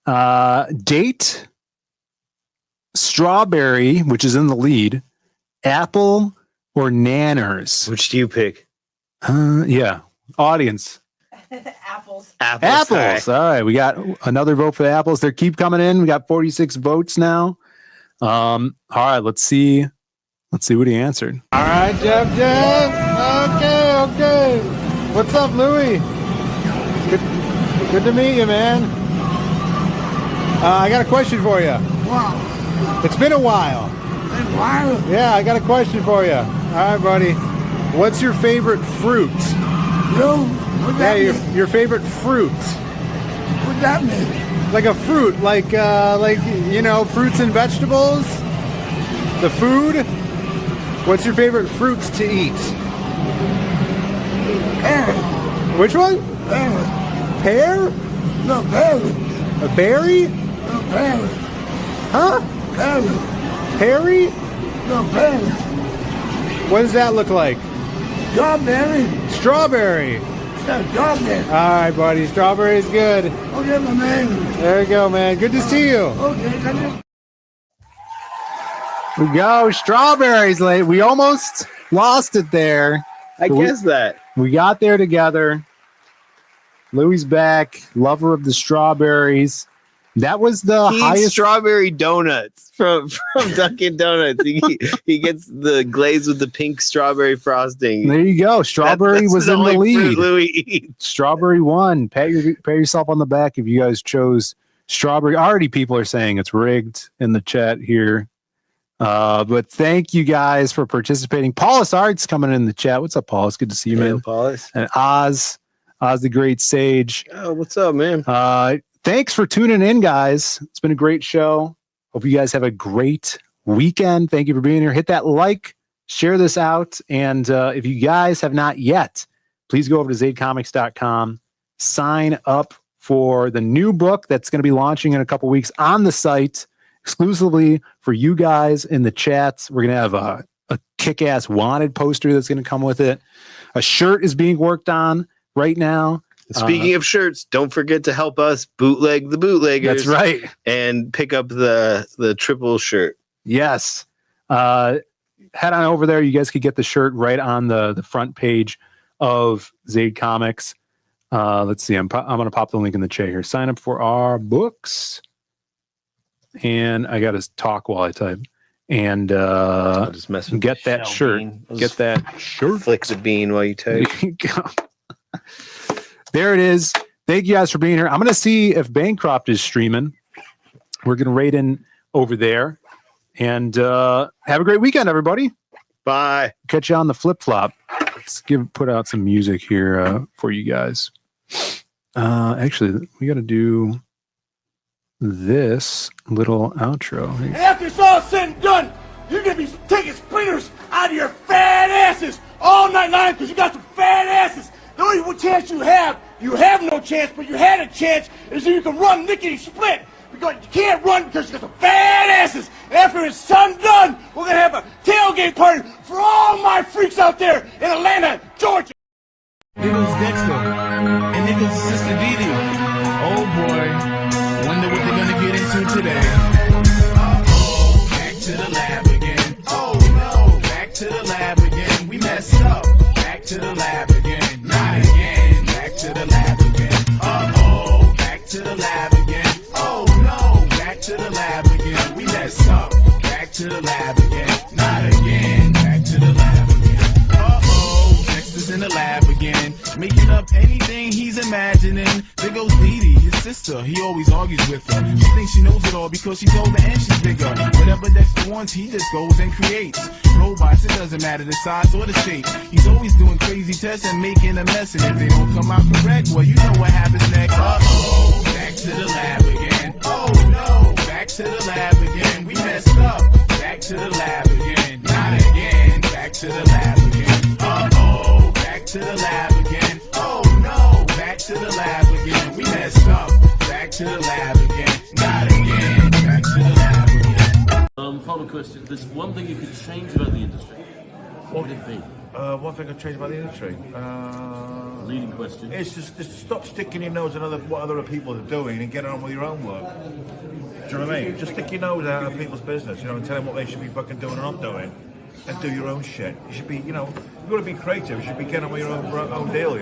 Date, strawberry, which is in the lead, apple, or nanners. Which do you pick? Yeah. Audience. Apples. Apples. All right. We got another vote for the apples. They keep coming in. We got 46 votes now. All right. Let's see what he answered. All right, Jeff. Okay. What's up, Louis? Good to meet you, man. I got a question for you. Wow. It's been a while. Yeah, I got a question for you. All right, buddy. What's your favorite fruit? Your favorite fruit. What's that mean? Like a fruit, like fruits and vegetables. The food. What's your favorite fruits to eat? Pear. Which one? Pear. No, berry. A berry? No, berry. Huh? Berry. Perry? No, berry. What does that look like? Strawberry. Strawberry. Yeah, strawberry. All right, buddy. Strawberry's good. Okay, my man. There you go, man. Good to see you. Okay, we go. Strawberries late. We almost lost it there. I guess that. We got there together. Louis back, lover of the strawberries. That was the highest. Strawberry donuts from Dunkin' Donuts. He gets the glaze with the pink strawberry frosting. There you go. Strawberry was in the lead. Louis eats. Strawberry won. Pat yourself on the back if you guys chose strawberry. Already people are saying it's rigged in the chat here. But thank you guys for participating. Paulus Art's coming in the chat. What's up, Paulus? Good to see you, man. Paulus. And Oz the Great Sage. Oh, what's up, man? Thanks for tuning in, guys. It's been a great show. Hope you guys have a great weekend. Thank you for being here. Hit that like, share this out. And if you guys have not yet, please go over to zadecomics.com, sign up for the new book that's going to be launching in a couple weeks on the site exclusively for you guys in the chats. We're going to have a kick-ass wanted poster that's going to come with it. A shirt is being worked on right now. Speaking of shirts, don't forget to help us bootleg the bootleggers. That's right. And pick up the triple shirt. Yes. Head on over there. You guys could get the shirt right on the front page of Zaid Comics. Let's see. I'm going to pop the link in the chat here. Sign up for our books. And I got to talk while I type. And just mess with get that shirt. Get that shirt. Flick the bean while you type. There you go. There it is. Thank you guys for being here. I'm going to see if Bancroft is streaming. We're going to raid in over there. And have a great weekend, everybody. Bye. Catch you on the flip flop. Let's put out some music here for you guys. Actually, we got to do this little outro. And after it's all said and done, you're going to be taking splinters out of your fat asses all night long because you got some fat asses. The only chance you have no chance, but you had a chance, is that you can run lickety split. Because you can't run because you got the fat asses. And after it's done, we're going to have a tailgate party for all my freaks out there in Atlanta, Georgia. It was Dexter, and it was Sister Dee Dee. Oh boy, wonder what they're gonna get into today. Uh-oh, back to the lab again. Oh no, back to the lab again. We messed up. Back to the lab again. Not again. Back to the lab again. Uh-oh, back to the lab again. Oh no, back to the lab again. We messed up. Back to the lab again. Not again. Back to the lab again. Uh-oh, Dexter's in the lab again. Making up anything he's imagining. There goes Dee Dee, his sister. He always argues with her. She thinks she knows it all because she's older and she's bigger. Whatever Dexter wants, he just goes and creates. Robots, it doesn't matter the size or the shape. He's always doing crazy tests and making a mess. And if they don't come out correct, well, you know what happens next. Uh-oh, back to the lab again. Oh no, back to the lab again. We messed up. Back to the lab again. Not again. Back to the lab again. Uh-oh, back to the lab again. Oh no, back to the lab again. We messed up. Back to the lab again. Not again. Back to the lab again. Final question. There's one thing you could change about the industry. What would it be? One thing I'd change about the industry. Leading question. It's just stop sticking your nose in what other people are doing and get on with your own work. Do you know what I mean? Just stick your nose out of people's business, and tell them what they should be fucking doing and not doing, and do your own shit. You should be, you've got to be creative. You should be getting on with your own deal,